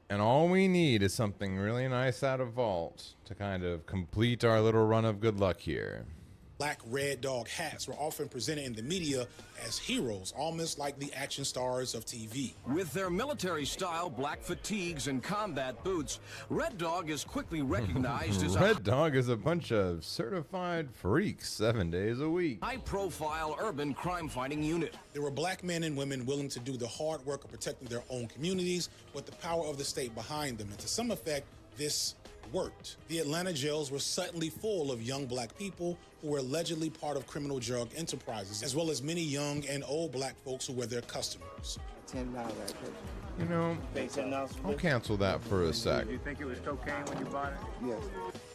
And all we need is something really nice out of Vault to kind of complete our little run of good luck here. Black Red Dog hats were often presented in the media as heroes, almost like the action stars of TV. With their military-style black fatigues and combat boots, Red Dog is quickly recognized as Red Dog is a bunch of certified freaks 7 days a week. high-profile urban crime-fighting unit. There were black men and women willing to do the hard work of protecting their own communities with the power of the state behind them. And to some effect, this worked. The Atlanta jails were suddenly full of young black people who were allegedly part of criminal drug enterprises, as well as many young and old black folks who were their customers. $10. You know, I'll cancel that for a sec. Did you think it was cocaine when you bought it? Yes.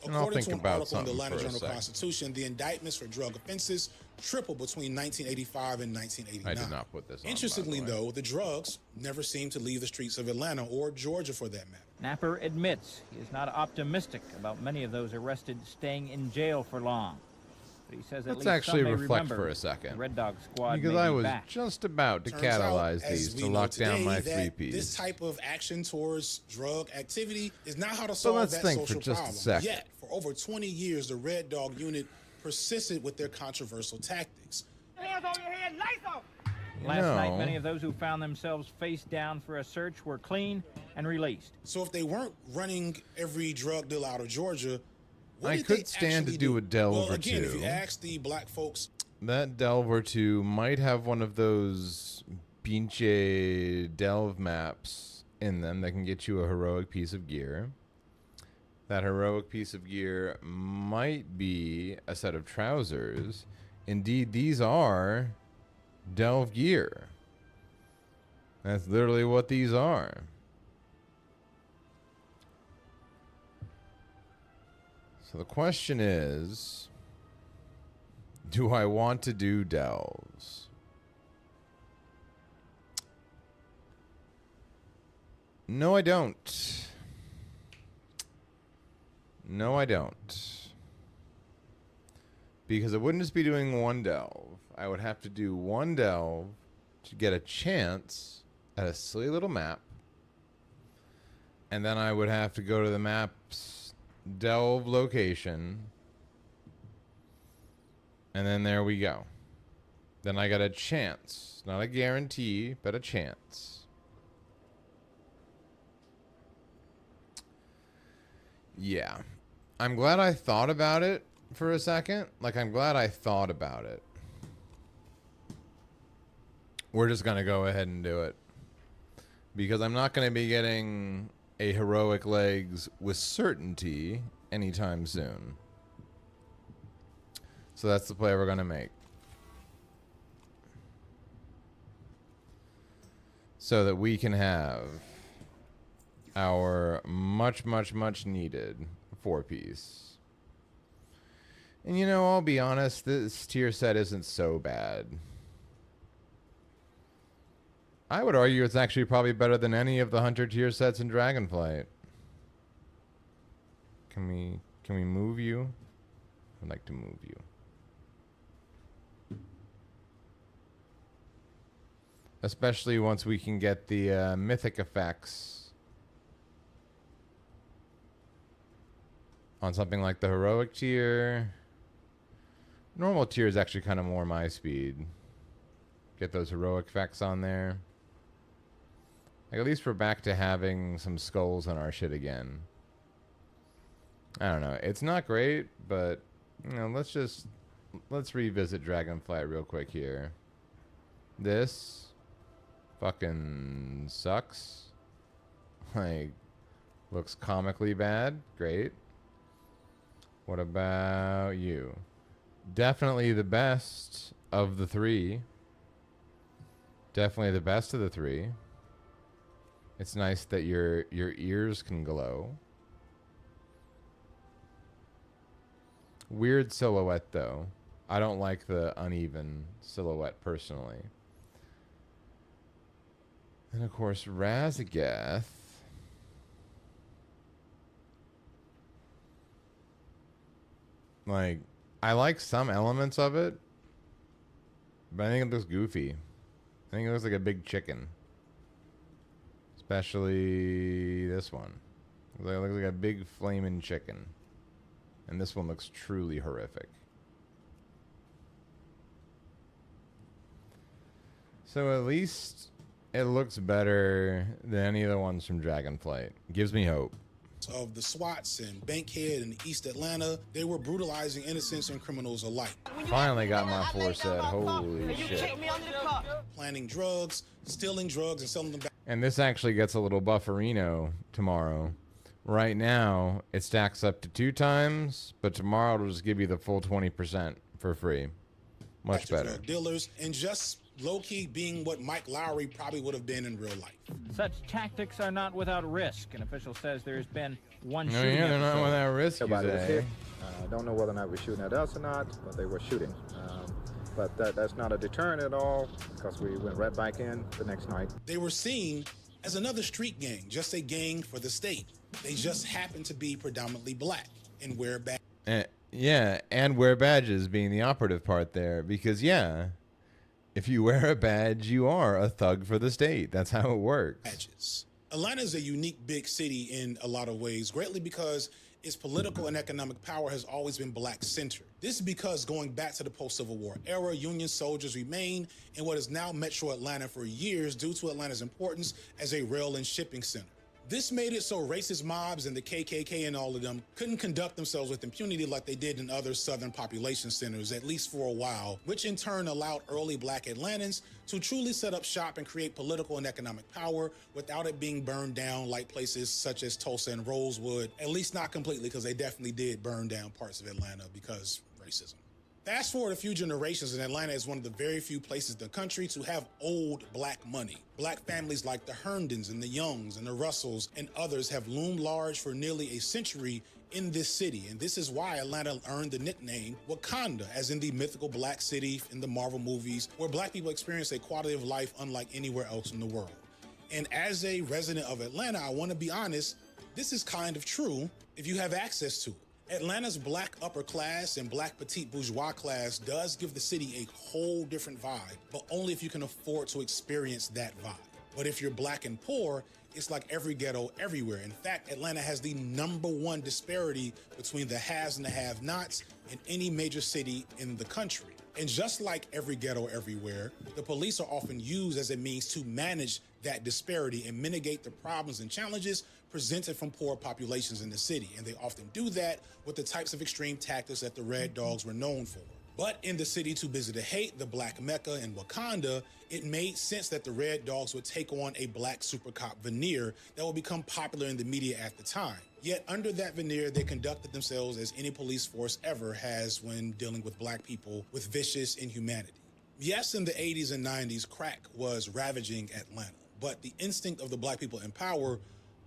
And I'll According think to an about article in the something Atlanta for a sec. Journal-Constitution, the indictments for drug offenses tripled between 1985 and 1989. I did not put this on, Interestingly, by the way. though, the drugs never seemed to leave the streets of Atlanta or Georgia for that matter. Napper admits he is not optimistic about many of those arrested staying in jail for long. But he says at Let's least actually some may reflect remember for a second. the Red Dog Squad Because may I be was back. just about to Turns out, catalyze as these we to know lock down today, my that 3Ps. this type of action towards drug activity is not how to So solve let's that think for social just a problem. second. Yet, for over 20 years, the Red Dog unit persisted with their controversial tactics. Hands on your head, lights off! You Last night, know, many of those who found themselves face down for a search were clean and released. So if they weren't running every drug deal out of Georgia, what I did could they stand to actually do a delve well, or again, if two. you ask the black folks, that delve or two might have one of those Pinche delve maps in them that can get you a heroic piece of gear. That heroic piece of gear might be a set of trousers. Indeed, these are delve gear. That's literally what these are. So the question is, do I want to do delves? No, I don't. No, I don't. Because I wouldn't just be doing one delve. I would have to do one delve to get a chance at a silly little map. And then I would have to go to the map's delve location. And then there we go. Then I got a chance. Not a guarantee, but a chance. Yeah. I'm glad I thought about it for a second. Like, I'm glad I thought about it. We're just going to go ahead and do it. Because I'm not going to be getting a heroic legs with certainty anytime soon. So that's the play we're going to make. So that we can have our much, much, much needed 4-piece. And you know, I'll be honest, this tier set isn't so bad. I would argue it's actually probably better than any of the Hunter tier sets in Dragonflight. Can we move you? I'd like to move you. Especially once we can get the mythic effects on something like the heroic tier. Normal tier is actually kind of more my speed. Get those heroic effects on there. Like, at least we're back to having some skulls on our shit again. I don't know. It's not great, but you know, let's revisit Dragonflight real quick here. This fucking sucks. Like, looks comically bad. Great. What about you? Definitely the best of the three. Definitely the best of the three. It's nice that your ears can glow. Weird silhouette, though. I don't like the uneven silhouette, personally. And, of course, Razagath. Like, I like some elements of it, but I think it looks goofy. I think it looks like a big chicken. Especially this one. It looks like a big flaming chicken. And this one looks truly horrific. So at least it looks better than any of the ones from Dragonflight. Gives me hope. Of the SWATs and Bankhead and East Atlanta, they were brutalizing innocents and criminals alike. Finally got my foresaid. Holy shit. Planning drugs, stealing drugs, and selling them back. And this actually gets a little bufferino tomorrow. Right now, it stacks up to 2 times, but tomorrow it'll just give you the full 20% for free. Much better. Drug dealers, and just low-key being what Mike Lowry probably would have been in real life. Such tactics are not without risk. An official says there's been one No, shooting yeah, they're not episode. without risk, you Nobody was say. hit. Don't know whether or not we're shooting at us or not, but they were shooting. But that's not a deterrent at all, because we went right back in the next night. They were seen as another street gang, just a gang for the state. They just happen to be predominantly black and wear badges. Yeah, and wear badges being the operative part there. Because, yeah, if you wear a badge, you are a thug for the state. That's how it works. Atlanta is a unique big city in a lot of ways, greatly because its political and economic power has always been black-centered. This is because going back to the post-Civil War era, Union soldiers remained in what is now Metro Atlanta for years due to Atlanta's importance as a rail and shipping center. This made it so racist mobs and the KKK and all of them couldn't conduct themselves with impunity like they did in other southern population centers, at least for a while, which in turn allowed early black Atlantans to truly set up shop and create political and economic power without it being burned down like places such as Tulsa and Rosewood, at least not completely, because they definitely did burn down parts of Atlanta because racism. Fast forward a few generations, and Atlanta is one of the very few places in the country to have old black money. Black families like the Herndons and the Youngs and the Russells and others have loomed large for nearly a century in this city. And this is why Atlanta earned the nickname Wakanda, as in the mythical black city in the Marvel movies, where black people experience a quality of life unlike anywhere else in the world. And as a resident of Atlanta, I want to be honest, this is kind of true if you have access to it. Atlanta's black upper class and black petite bourgeois class does give the city a whole different vibe, but only if you can afford to experience that vibe. But if you're black and poor, it's like every ghetto everywhere. In fact, Atlanta has the #1 disparity between the haves and the have-nots in any major city in the country. And just like every ghetto everywhere, the police are often used as a means to manage that disparity and mitigate the problems and challenges presented from poor populations in the city. And they often do that with the types of extreme tactics that the Red Dogs were known for. But in the city too busy to hate, the Black Mecca in Wakanda, it made sense that the Red Dogs would take on a black super cop veneer that would become popular in the media at the time. Yet under that veneer, they conducted themselves as any police force ever has when dealing with black people with vicious inhumanity. Yes, in the 80s and 90s, crack was ravaging Atlanta, but the instinct of the black people in power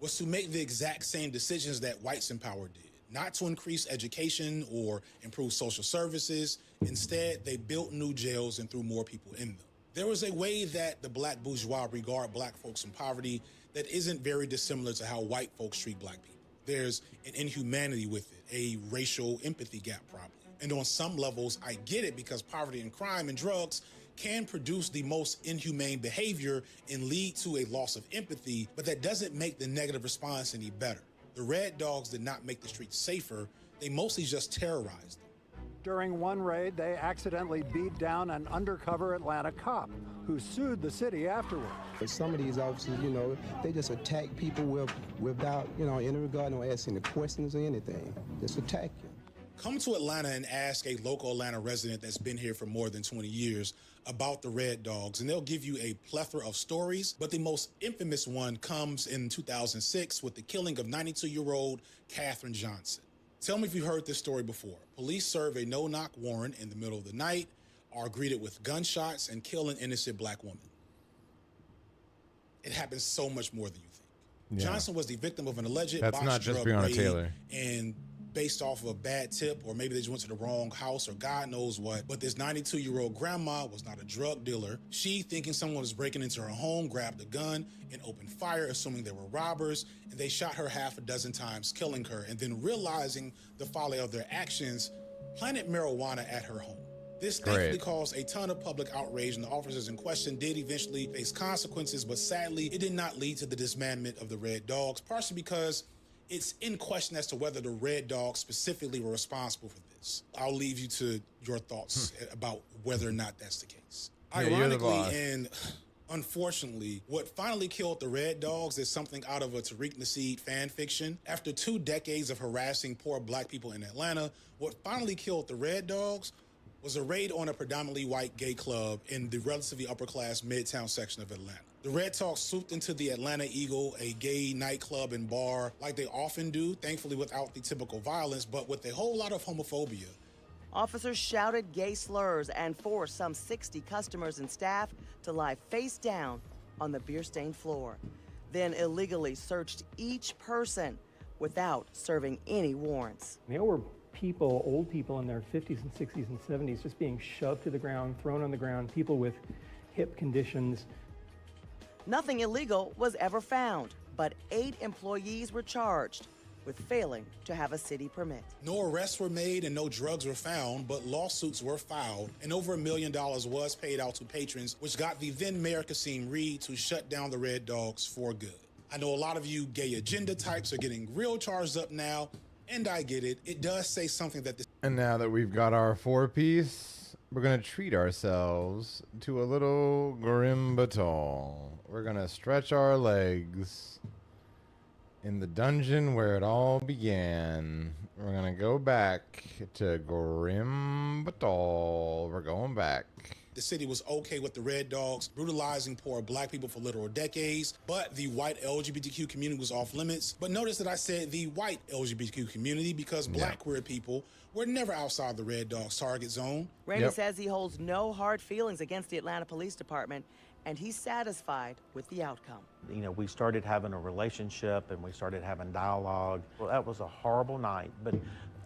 was to make the exact same decisions that whites in power did. Not to increase education or improve social services. Instead, they built new jails and threw more people in them. There was a way that the black bourgeois regard black folks in poverty that isn't very dissimilar to how white folks treat black people. There's an inhumanity with it, a racial empathy gap probably. And on some levels, I get it because poverty and crime and drugs can produce the most inhumane behavior and lead to a loss of empathy, but that doesn't make the negative response any better. The Red Dogs did not make the streets safer, they mostly just terrorized them. During one raid, they accidentally beat down an undercover Atlanta cop who sued the city afterward. Some of these officers, they just attack people without, any regard, no asking the questions or anything. Just attack you. Come to Atlanta and ask a local Atlanta resident that's been here for more than 20 years about the Red Dogs, and they'll give you a plethora of stories, but the most infamous one comes in 2006 with the killing of 92-year-old Katherine Johnson. Tell me if you've heard this story before. Police serve a no-knock warrant in the middle of the night, are greeted with gunshots, and kill an innocent black woman. It happens so much more than you think. Yeah. Johnson was the victim of an alleged That's not just Breonna Taylor. And based off of a bad tip, or maybe they just went to the wrong house, or God knows what. But this 92-year-old grandma was not a drug dealer. She, thinking someone was breaking into her home, grabbed a gun and opened fire, assuming they were robbers, and they shot her half a dozen times, killing her, and then realizing the folly of their actions, planted marijuana at her home. This thankfully caused a ton of public outrage, and the officers in question did eventually face consequences, but sadly, it did not lead to the dismantlement of the Red Dogs, partially because it's in question as to whether the Red Dogs specifically were responsible for this. I'll leave you to your thoughts about whether or not that's the case. Yeah, you're the boss. Ironically and unfortunately, what finally killed the Red Dogs is something out of a Tariq Nasheed fan fiction. After 2 decades of harassing poor black people in Atlanta, what finally killed the Red Dogs was a raid on a predominantly white gay club in the relatively upper-class Midtown section of Atlanta. The Red Dogs swooped into the Atlanta Eagle, a gay nightclub and bar, like they often do, thankfully without the typical violence, but with a whole lot of homophobia. Officers shouted gay slurs and forced some 60 customers and staff to lie face down on the beer-stained floor, then illegally searched each person without serving any warrants. There were people, old people in their 50s and 60s and 70s, just being shoved to the ground, thrown on the ground, people with hip conditions. Nothing illegal was ever found, but 8 employees were charged with failing to have a city permit. No arrests were made and no drugs were found, but lawsuits were filed, and over $1 million was paid out to patrons, which got the then Mayor Kasim Reed to shut down the Red Dogs for good. I know a lot of you gay agenda types are getting real charged up now, and I get it. It does say something that this... And now that we've got our 4-piece, we're going to treat ourselves to a little grim battle. We're going to stretch our legs in the dungeon where it all began. We're going to go back to Grim Battle. We're going back. The city was okay with the Red Dogs brutalizing poor black people for literal decades, but the white LGBTQ community was off limits. But notice that I said the white LGBTQ community because black queer people were never outside the Red Dogs target zone. Ramey says he holds no hard feelings against the Atlanta Police Department, and he's satisfied with the outcome. You know, we started having a relationship and we started having dialogue. Well, that was a horrible night, but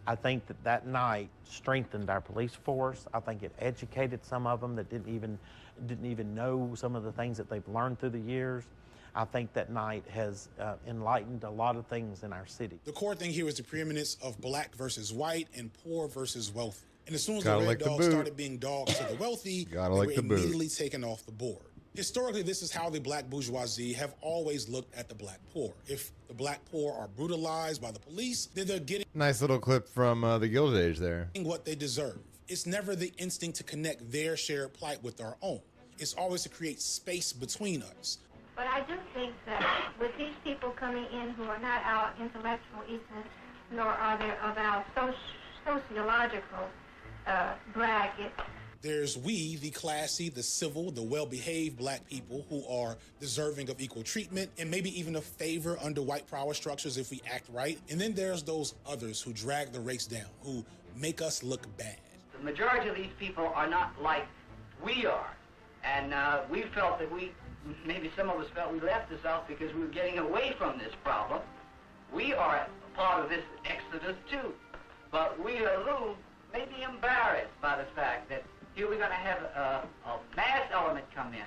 I think that that night strengthened our police force. I think it educated some of them that didn't even know some of the things that they've learned through the years. I think that night has enlightened a lot of things in our city. The core thing here is the preeminence of black versus white and poor versus wealthy. And as soon as the Red Dogs started being dogs to the wealthy, they were immediately taken off the board. Historically, this is how the black bourgeoisie have always looked at the black poor. If the black poor are brutalized by the police, then they're getting... Nice little clip from the Gilded Age there. ...what they deserve. It's never the instinct to connect their shared plight with our own. It's always to create space between us. But I do think that with these people coming in who are not our intellectual equals, nor are they of our sociological bracket, there's we, the classy, the civil, the well-behaved black people who are deserving of equal treatment and maybe even a favor under white power structures if we act right. And then there's those others who drag the race down, who make us look bad. The majority of these people are not like we are. And we felt that maybe some of us felt we left the South because we were getting away from this problem. We are a part of this exodus too. But we are a little maybe embarrassed by the fact that here we're going to have a mass element come in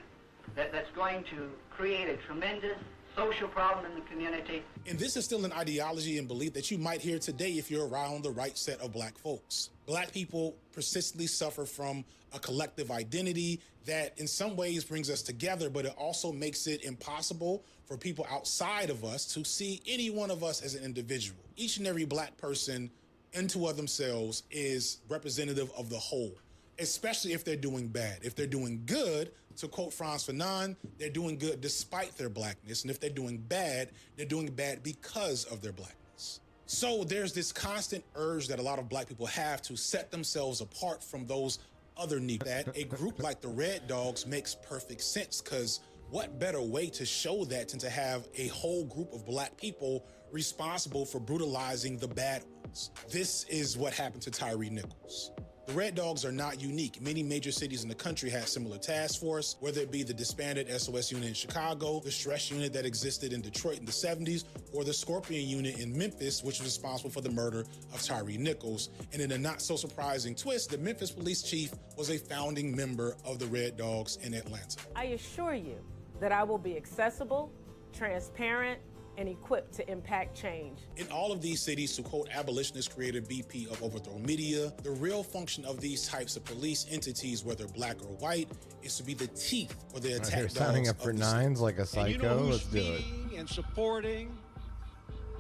that's going to create a tremendous social problem in the community. And this is still an ideology and belief that you might hear today if you're around the right set of black folks. Black people persistently suffer from a collective identity that in some ways brings us together, but it also makes it impossible for people outside of us to see any one of us as an individual. Each and every black person into of themselves is representative of the whole, especially if they're doing bad. If they're doing good, to quote Frantz Fanon, they're doing good despite their blackness. And if they're doing bad, they're doing bad because of their blackness. So there's this constant urge that a lot of black people have to set themselves apart from those other needs. That a group like the Red Dogs makes perfect sense, because what better way to show that than to have a whole group of black people responsible for brutalizing the bad ones? This is what happened to Tyree Nichols. The Red Dogs are not unique. Many major cities in the country had similar task force, whether it be the disbanded SOS unit in Chicago, the Stress unit that existed in Detroit in the 70s, or the Scorpion unit in Memphis, which was responsible for the murder of Tyree Nichols. And in a not so surprising twist, the Memphis police chief was a founding member of the Red Dogs in Atlanta. I assure you that I will be accessible, transparent, and equipped to impact change. In all of these cities, to quote abolitionist creator BP of Overthrow Media, the real function of these types of police entities, whether black or white, is to be the teeth or the attack You're dogs signing up of for the nines like a psycho. And you know who's Let's do it. feeding and supporting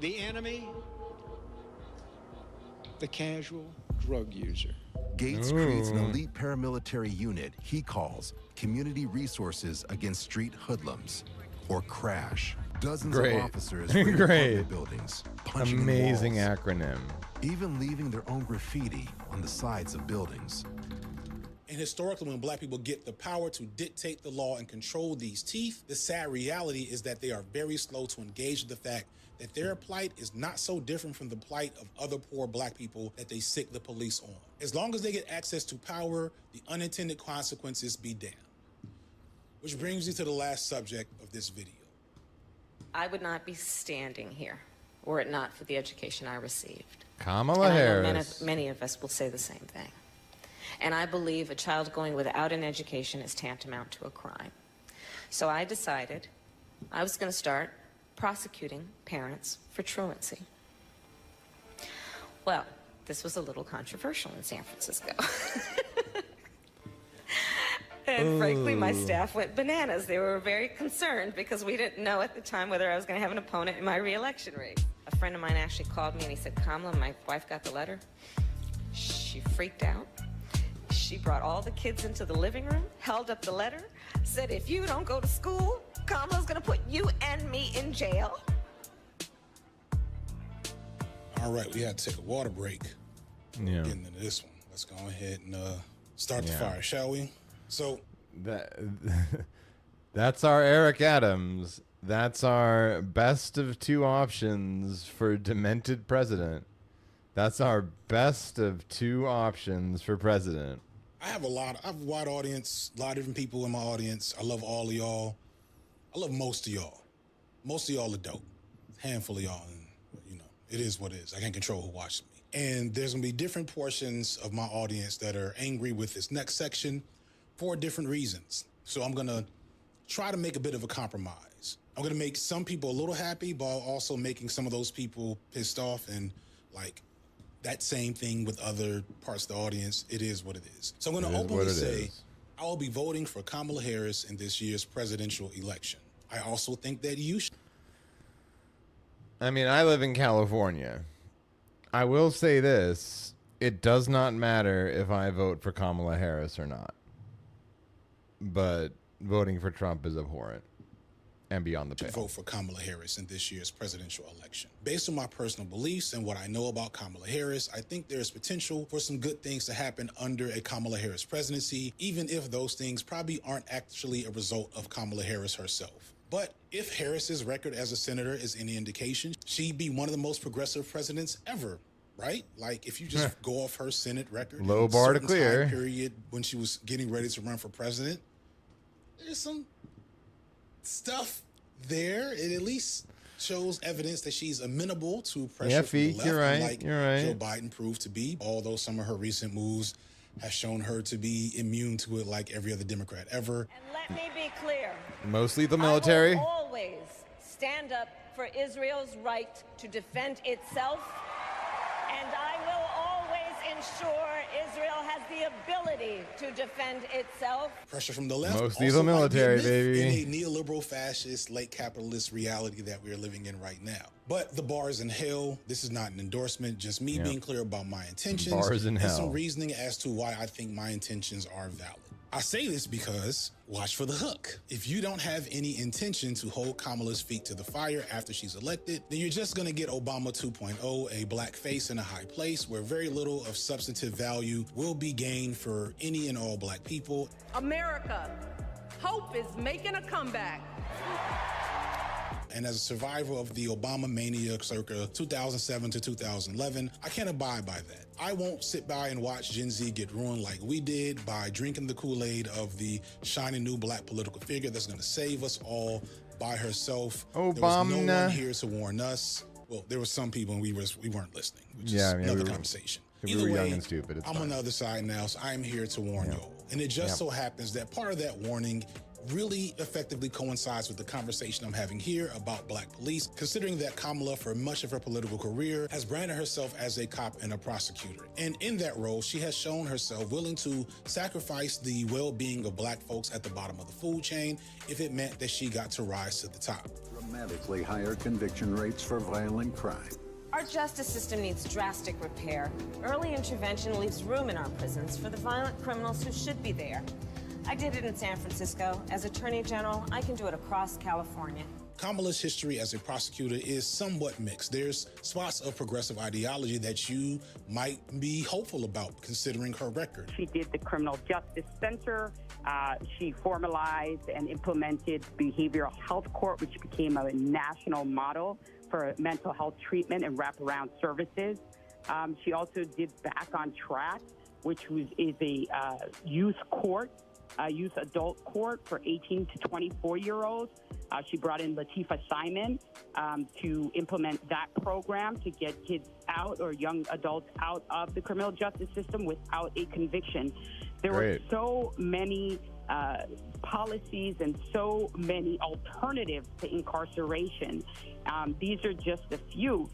the enemy? The casual drug user. Gates creates an elite paramilitary unit he calls Community Resources Against Street Hoodlums, or CRASH. Dozens Great. of officers raid Great. apartment buildings, punching in Amazing walls, acronym. even leaving their own graffiti on the sides of buildings. And historically, when black people get the power to dictate the law and control these teeth, the sad reality is that they are very slow to engage with the fact that their plight is not so different from the plight of other poor black people that they sick the police on. As long as they get access to power, the unintended consequences be damned. Which brings me to the last subject of this video. I would not be standing here were it not for the education I received. Kamala And I know Harris. many of us will say the same thing. And I believe a child going without an education is tantamount to a crime. So I decided I was going to start prosecuting parents for truancy. Well, this was a little controversial in San Francisco. And frankly, my staff went bananas. They were very concerned because we didn't know at the time whether I was going to have an opponent in my re-election race. A friend of mine actually called me and he said, Kamala, my wife got the letter. She freaked out. She brought all the kids into the living room, held up the letter, said, if you don't go to school, Kamala's going to put you and me in jail. All right, we had to take a water break. Yeah. Getting into this one. Let's go ahead and start the Yeah. fire, shall we? So That's our Eric Adams. That's our best of two options for demented president. That's our best of two options for president. I have a wide audience, a lot of different people in my audience. I love all of y'all. I love most of y'all. Most of y'all are dope. A handful of y'all, and you know, it is what it is. I can't control who watches me. And there's gonna be different portions of my audience that are angry with this next section for different reasons. So I'm gonna try to make a bit of a compromise. I'm gonna make some people a little happy, but also making some of those people pissed off, and like that same thing with other parts of the audience. It is what it is. So I'm gonna openly say I will be voting for Kamala Harris in this year's presidential election. I also think that you should. I mean, I live in California. I will say this. It does not matter if I vote for Kamala Harris or not. But voting for Trump is abhorrent and beyond the pale. Vote for Kamala Harris in this year's presidential election. Based on my personal beliefs and what I know about Kamala Harris, I think there's potential for some good things to happen under a Kamala Harris presidency, even if those things probably aren't actually a result of Kamala Harris herself. But if Harris's record as a senator is any indication, she'd be one of the most progressive presidents ever, right? Like if you just go off her Senate record, Low bar to certain clear. time period when she was getting ready to run for president, there's some stuff there. It at least shows evidence that she's amenable to pressure from the left. you're right. Like You're right. Joe Biden proved to be, although some of her recent moves have shown her to be immune to it like every other Democrat ever. And let me be clear. Mostly the military. I will always stand up for Israel's right to defend itself, and I will always ensure Israel has the ability to defend itself. Pressure from the left. Mostly also the might be a military, myth baby. In a neoliberal, fascist, late capitalist reality that we are living in right now. But the bar is in hell. This is not an endorsement, just me being clear about my intentions. Bar is in and hell. some reasoning as to why I think my intentions are valid. I say this because watch for the hook. If you don't have any intention to hold Kamala's feet to the fire after she's elected, then you're just going to get Obama 2.0, a black face in a high place where very little of substantive value will be gained for any and all black people. America, hope is making a comeback. And as a survivor of the Obama mania circa 2007 to 2011, I can't abide by that. I won't sit by and watch Gen Z get ruined like we did by drinking the Kool-Aid of the shiny new black political figure that's going to save us all by herself. There was no Obama. one here to warn us. Well, there were some people and we weren't listening, which Yeah, is I mean, another we were- conversation. we Either were young way, and stupid. It's I'm fine. on the other side now, so I'm here to warn y'all. And it just so happens that part of that warning really effectively coincides with the conversation I'm having here about black police, considering that Kamala, for much of her political career, has branded herself as a cop and a prosecutor. And in that role, she has shown herself willing to sacrifice the well-being of black folks at the bottom of the food chain if it meant that she got to rise to the top. Dramatically higher conviction rates for violent crime. Our justice system needs drastic repair. Early intervention leaves room in our prisons for the violent criminals who should be there. I did it in San Francisco. As Attorney General, I can do it across California. Kamala's history as a prosecutor is somewhat mixed. There's spots of progressive ideology that you might be hopeful about considering her record. She did the Criminal Justice Center. She formalized and implemented Behavioral Health Court, which became a national model for mental health treatment and wraparound services. She also did Back on Track, which is a youth court, youth adult court for 18 to 24-year-olds. She brought in Latifah Simon to implement that program to get kids out or young adults out of the criminal justice system without a conviction. There were so many policies and so many alternatives to incarceration. These are just a few.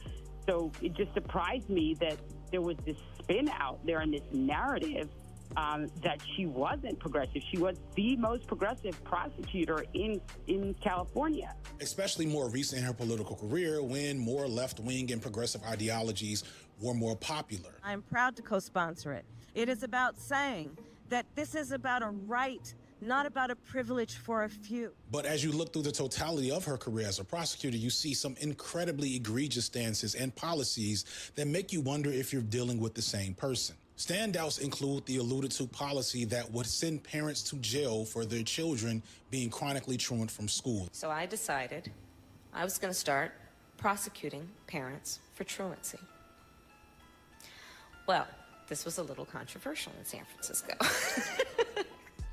So it just surprised me that there was this spin out there in this narrative that she wasn't progressive. She was the most progressive prosecutor in California. Especially more recent in her political career when more left-wing and progressive ideologies were more popular. I'm proud to co-sponsor it. It is about saying that this is about a right, not about a privilege for a few. But as you look through the totality of her career as a prosecutor, you see some incredibly egregious stances and policies that make you wonder if you're dealing with the same person. Standouts include the alluded to policy that would send parents to jail for their children being chronically truant from school. So I decided I was going to start prosecuting parents for truancy. Well, this was a little controversial in San Francisco.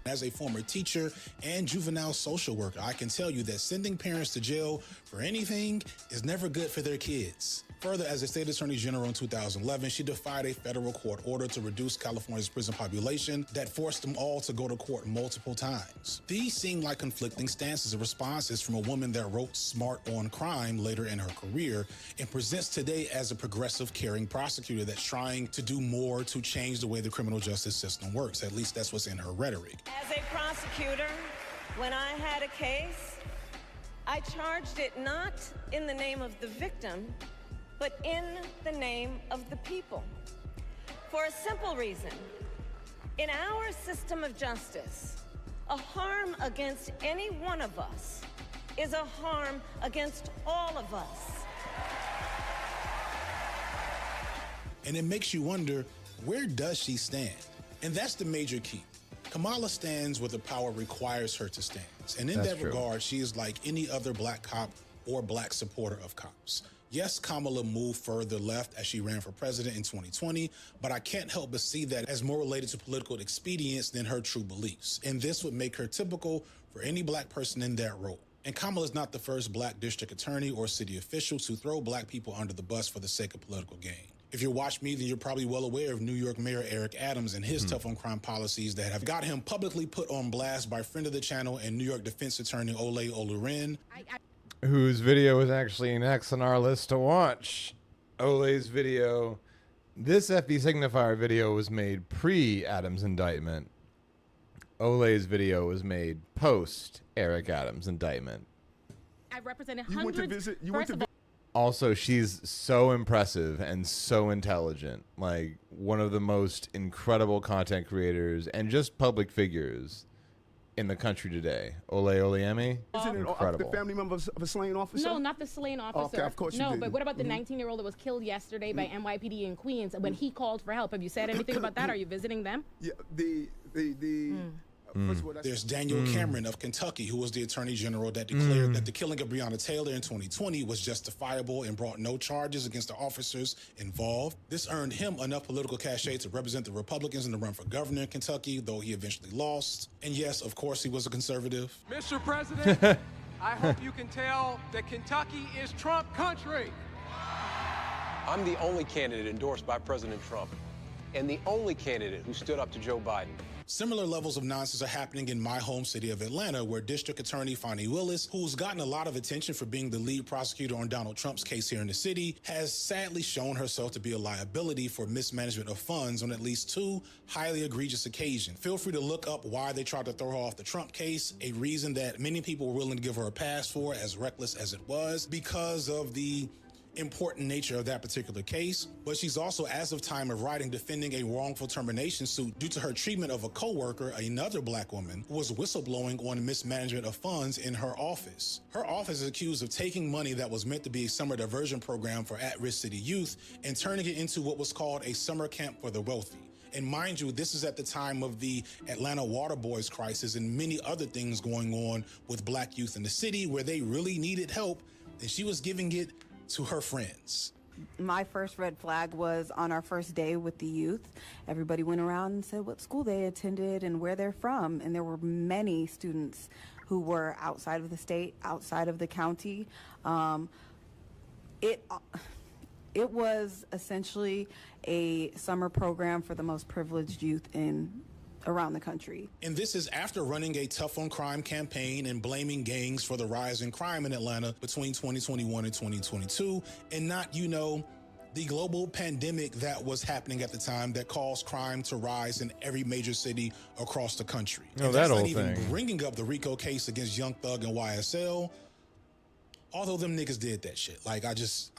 As a former teacher and juvenile social worker, I can tell you that sending parents to jail for anything is never good for their kids. Further, as a state attorney general in 2011, she defied a federal court order to reduce California's prison population that forced them all to go to court multiple times. These seem like conflicting stances and responses from a woman that wrote Smart on Crime later in her career and presents today as a progressive, caring prosecutor that's trying to do more to change the way the criminal justice system works. At least that's what's in her rhetoric. As a prosecutor, when I had a case, I charged it not in the name of the victim, but in the name of the people. For a simple reason. In our system of justice, a harm against any one of us is a harm against all of us. And it makes you wonder, where does she stand? And that's the major key. Kamala stands where the power requires her to stand. And in that regard, she is like any other black cop or black supporter of cops. Yes, Kamala moved further left as she ran for president in 2020, but I can't help but see that as more related to political expedience than her true beliefs. And this would make her typical for any black person in that role. And Kamala is not the first black district attorney or city official to throw black people under the bus for the sake of political gain. If you watch me, then you're probably well aware of New York Mayor Eric Adams and his tough on crime policies that have got him publicly put on blast by friend of the channel and New York defense attorney Ole Olurin. Whose video is actually next on our list to watch. Ole's video. This FB Signifier video was made pre-Adams indictment. Ole's video was made post-Eric Adams indictment. I represented hundreds. Also, she's so impressive and so intelligent. Like, one of the most incredible content creators and just public figures in the country today. Oyeyemi, incredible. The family member of a slain officer? No, not the slain officer. Okay, of course you no, didn't. but what about the 19-year-old that was killed yesterday by NYPD in Queens when he called for help? Have you said anything about that? Are you visiting them? Yeah, There's Daniel Cameron of Kentucky, who was the attorney general that declared that the killing of Breonna Taylor in 2020 was justifiable and brought no charges against the officers involved. This earned him enough political cachet to represent the Republicans in the run for governor in Kentucky, though he eventually lost. And yes, of course, he was a conservative. Mr. President, I hope you can tell that Kentucky is Trump country. I'm the only candidate endorsed by President Trump and the only candidate who stood up to Joe Biden. Similar levels of nonsense are happening in my home city of Atlanta, where District Attorney Fonnie Willis, who's gotten a lot of attention for being the lead prosecutor on Donald Trump's case here in the city, has sadly shown herself to be a liability for mismanagement of funds on at least 2 highly egregious occasions. Feel free to look up why they tried to throw her off the Trump case, a reason that many people were willing to give her a pass for, as reckless as it was, because of the important nature of that particular case. But she's also, as of time of writing, defending a wrongful termination suit due to her treatment of a co-worker, another black woman, who was whistleblowing on mismanagement of funds in her office. Her office is accused of taking money that was meant to be a summer diversion program for at-risk city youth and turning it into what was called a summer camp for the wealthy. And mind you, this is at the time of the Atlanta water boys crisis and many other things going on with black youth in the city where they really needed help, and she was giving it to her friends. My first red flag was on our first day with the youth. Everybody went around and said what school they attended and where they're from. And there were many students who were outside of the state, outside of the county. It was essentially a summer program for the most privileged youth around the country. And this is after running a tough on crime campaign and blaming gangs for the rise in crime in Atlanta between 2021 and 2022, and not, the global pandemic that was happening at the time that caused crime to rise in every major city across the country. Oh, and that that's not whole even thing. bringing up the RICO case against Young Thug and YSL. Although them niggas did that shit. I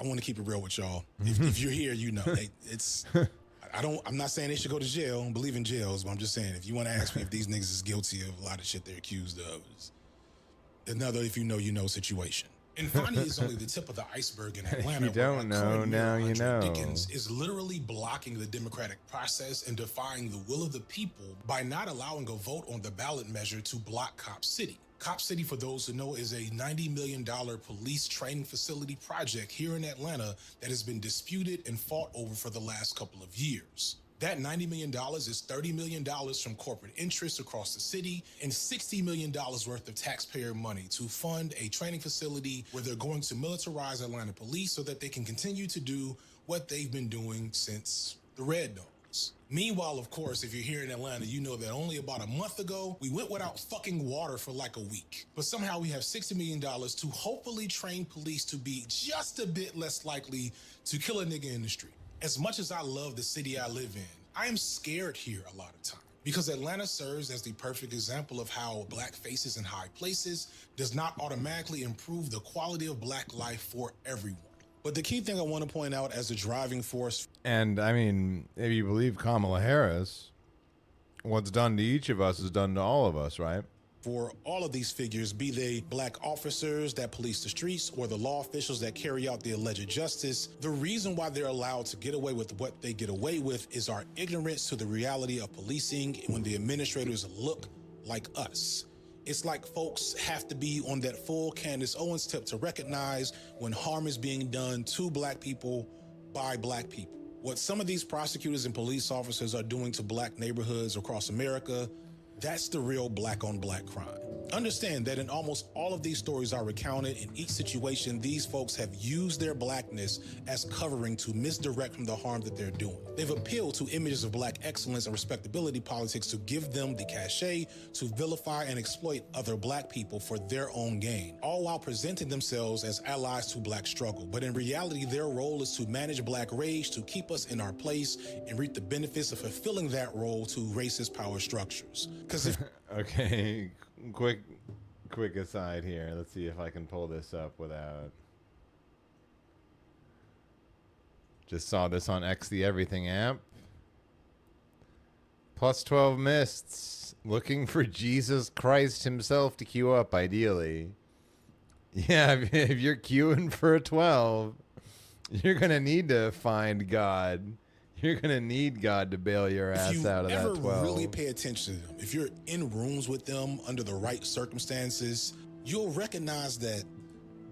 want to keep it real with y'all. If you're here, I'm not saying they should go to jail. I don't believe in jails, but I'm just saying, if you want to ask me if these niggas is guilty of a lot of shit they're accused of, it's another if you know situation. And Fonnie is only the tip of the iceberg in Atlanta. If you don't know, now you know. Dickens is literally blocking the democratic process and defying the will of the people by not allowing a vote on the ballot measure to block Cop City. Cop City, for those who know, is a $90 million police training facility project here in Atlanta that has been disputed and fought over for the last couple of years. That $90 million is $30 million from corporate interests across the city and $60 million worth of taxpayer money to fund a training facility where they're going to militarize Atlanta police so that they can continue to do what they've been doing since the Red Dawn. Meanwhile, of course, if you're here in Atlanta, you know that only about a month ago, we went without fucking water for like a week. But somehow we have $60 million to hopefully train police to be just a bit less likely to kill a nigga in the street. As much as I love the city I live in, I am scared here a lot of time because Atlanta serves as the perfect example of how black faces in high places does not automatically improve the quality of black life for everyone. But the key thing I want to point out as a driving force. And I mean, if you believe Kamala Harris, what's done to each of us is done to all of us, right? For all of these figures, be they black officers that police the streets or the law officials that carry out the alleged justice, the reason why they're allowed to get away with what they get away with is our ignorance to the reality of policing when the administrators look like us. It's like folks have to be on that full Candace Owens tip to recognize when harm is being done to black people by black people. What some of these prosecutors and police officers are doing to black neighborhoods across America, that's the real black on black crime. Understand that in almost all of these stories are recounted, in each situation, these folks have used their blackness as covering to misdirect from the harm that they're doing. They've appealed to images of black excellence and respectability politics to give them the cachet to vilify and exploit other black people for their own gain, all while presenting themselves as allies to black struggle. But in reality, their role is to manage black rage, to keep us in our place and reap the benefits of fulfilling that role to racist power structures. Because if Okay, quick aside here. Let's see if I can pull this up without. Just saw this on X the Everything app. Plus 12 mists. Looking for Jesus Christ himself to queue up, ideally. Yeah, if you're queuing for a 12, you're going to need to find God. You're going to need God to bail your ass out of that 12. If you ever really pay attention to them, if you're in rooms with them under the right circumstances, you'll recognize that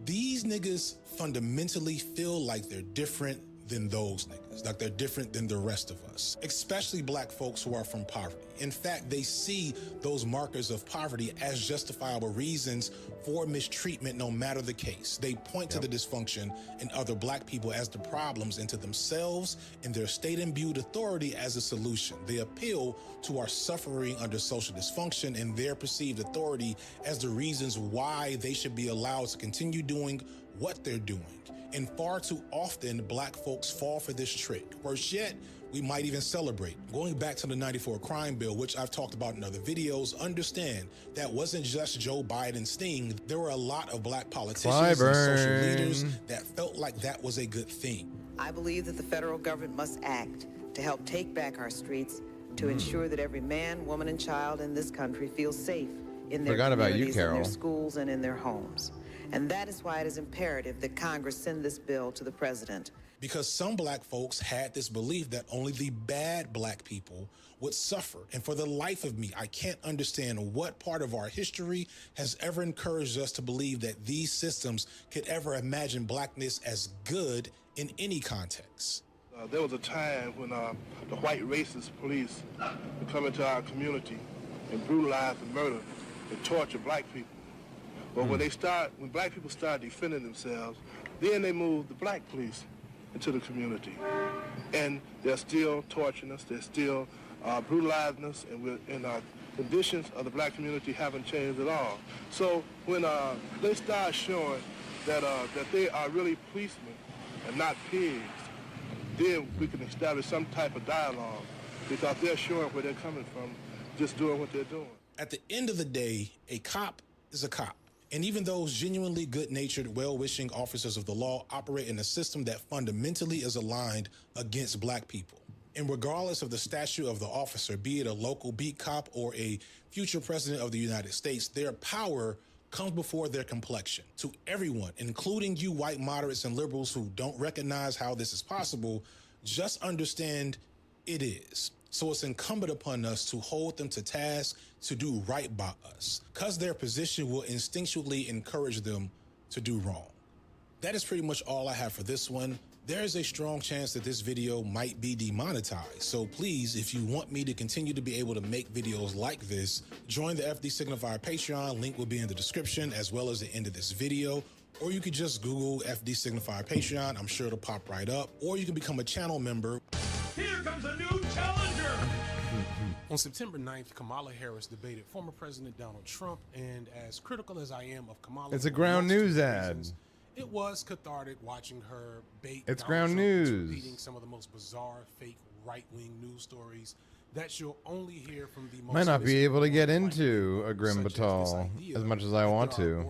these niggas fundamentally feel like they're different than those niggas, like they're different than the rest of us, especially black folks who are from poverty. In fact, they see those markers of poverty as justifiable reasons for mistreatment, no matter the case. They point to the dysfunction in other black people as the problems, and to themselves and their state-imbued authority as a solution. They appeal to our suffering under social dysfunction and their perceived authority as the reasons why they should be allowed to continue doing what they're doing. And far too often, black folks fall for this trick. Worse yet, we might even celebrate. Going back to the '94 crime bill, which I've talked about in other videos, understand that wasn't just Joe Biden's thing. There were a lot of black politicians and social leaders that felt like that was a good thing. I believe that the federal government must act to help take back our streets, to ensure that every man, woman, and child in this country feels safe in their communities, in their schools, and in their homes. And that is why it is imperative that Congress send this bill to the president. Because some black folks had this belief that only the bad black people would suffer. And for the life of me, I can't understand what part of our history has ever encouraged us to believe that these systems could ever imagine blackness as good in any context. There was a time when the white racist police would come into our community and brutalize and murder and torture black people. But when black people start defending themselves, then they move the black police into the community. And they're still torturing us, they're still brutalizing us, and our conditions of the black community haven't changed at all. So when they start showing that they are really policemen and not pigs, then we can establish some type of dialogue, because they're showing where they're coming from, just doing what they're doing. At the end of the day, a cop is a cop. And even those genuinely good-natured, well-wishing officers of the law operate in a system that fundamentally is aligned against black people. And regardless of the stature of the officer, be it a local beat cop or a future president of the United States, their power comes before their complexion. To everyone, including you white moderates and liberals who don't recognize how this is possible, just understand it is. So it's incumbent upon us to hold them to task to do right by us, because their position will instinctually encourage them to do wrong. That is pretty much all I have for this one. There is a strong chance that this video might be demonetized. So please, if you want me to continue to be able to make videos like this, join the FD Signifier Patreon. Link will be in the description as well as the end of this video. Or you could just Google FD Signifier Patreon. I'm sure it'll pop right up. Or you can become a channel member. Here comes a new challenger! On September 9th, Kamala Harris debated former President Donald Trump, and as critical as I am of Kamala... It's a Ground News ad. It was cathartic watching her bait It's Donald Ground Trump News. into repeating some of the most bizarre, fake, right-wing news stories that you'll only hear from the most... Might not be able to get into a Grim Batal as much as I want to.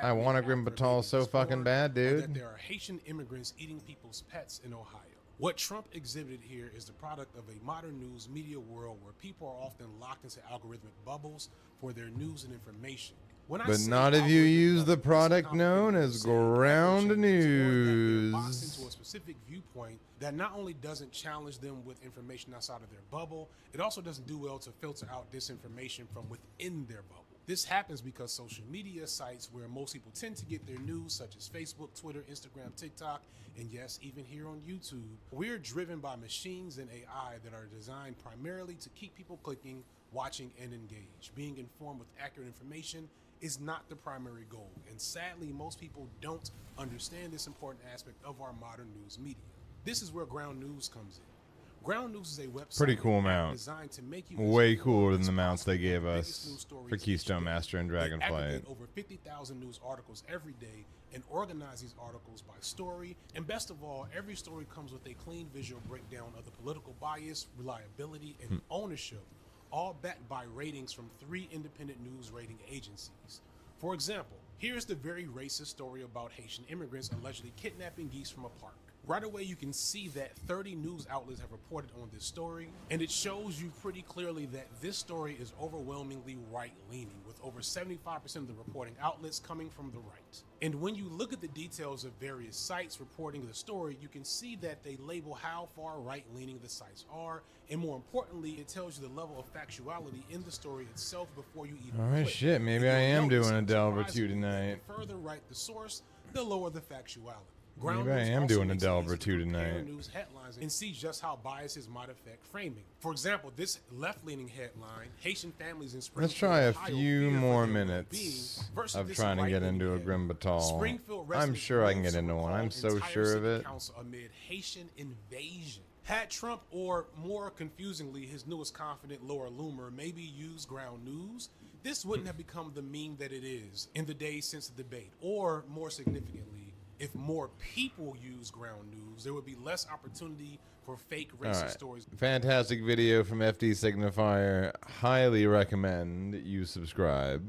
I want a Grim Batal so fucking bad, dude. That there are Haitian immigrants eating people's pets in Ohio. What Trump exhibited here is the product of a modern news media world where people are often locked into algorithmic bubbles for their news and information. But not if you use the product known as Ground News. Boxed into a specific viewpoint that not only doesn't challenge them with information outside of their bubble, it also doesn't do well to filter out disinformation from within their bubble. This happens because social media sites where most people tend to get their news, such as Facebook, Twitter, Instagram, TikTok, and yes, even here on YouTube, we're driven by machines and AI that are designed primarily to keep people clicking, watching, and engaged. Being informed with accurate information is not the primary goal, and sadly, most people don't understand this important aspect of our modern news media. This is where Ground News comes in. Ground News is a website Pretty cool mount. designed to make you Way cooler than the mounts they gave us for Keystone Master and Dragonflight. They aggregate over 50,000 news articles every day and organize these articles by story. And best of all, every story comes with a clean visual breakdown of the political bias, reliability, and ownership, all backed by ratings from 3 independent news rating agencies. For example, here's the very racist story about Haitian immigrants allegedly kidnapping geese from a park. Right away, you can see that 30 news outlets have reported on this story, and it shows you pretty clearly that this story is overwhelmingly right-leaning, with over 75% of the reporting outlets coming from the right. And when you look at the details of various sites reporting the story, you can see that they label how far right-leaning the sites are, and more importantly, it tells you the level of factuality in the story itself before you even Alright, click. shit, maybe I am doing a Delver 2 tonight. The further right the source, the lower the factuality. Ground Maybe I News am also doing a makes it delve easy or to two compare tonight. news headlines and see just how biases might affect framing. For example, this left-leaning headline, Haitian families in Springfield, Let's try a Ohio, few fear for more their minutes well-being, versus of this trying to get right-leaning into a headline. Grimbatal. Springfield I'm residents sure I can moved get to into one. recall I'm so entire sure of city it. council amid Haitian invasion. Had Trump, or more confusingly, his newest confidant, Laura Loomer, maybe used Ground News, this wouldn't have become the meme that it is in the days since the debate. Or, more significantly, if more people use Ground News, there would be less opportunity for fake racist Alright. stories. Fantastic video from FD Signifier. Highly recommend you subscribe.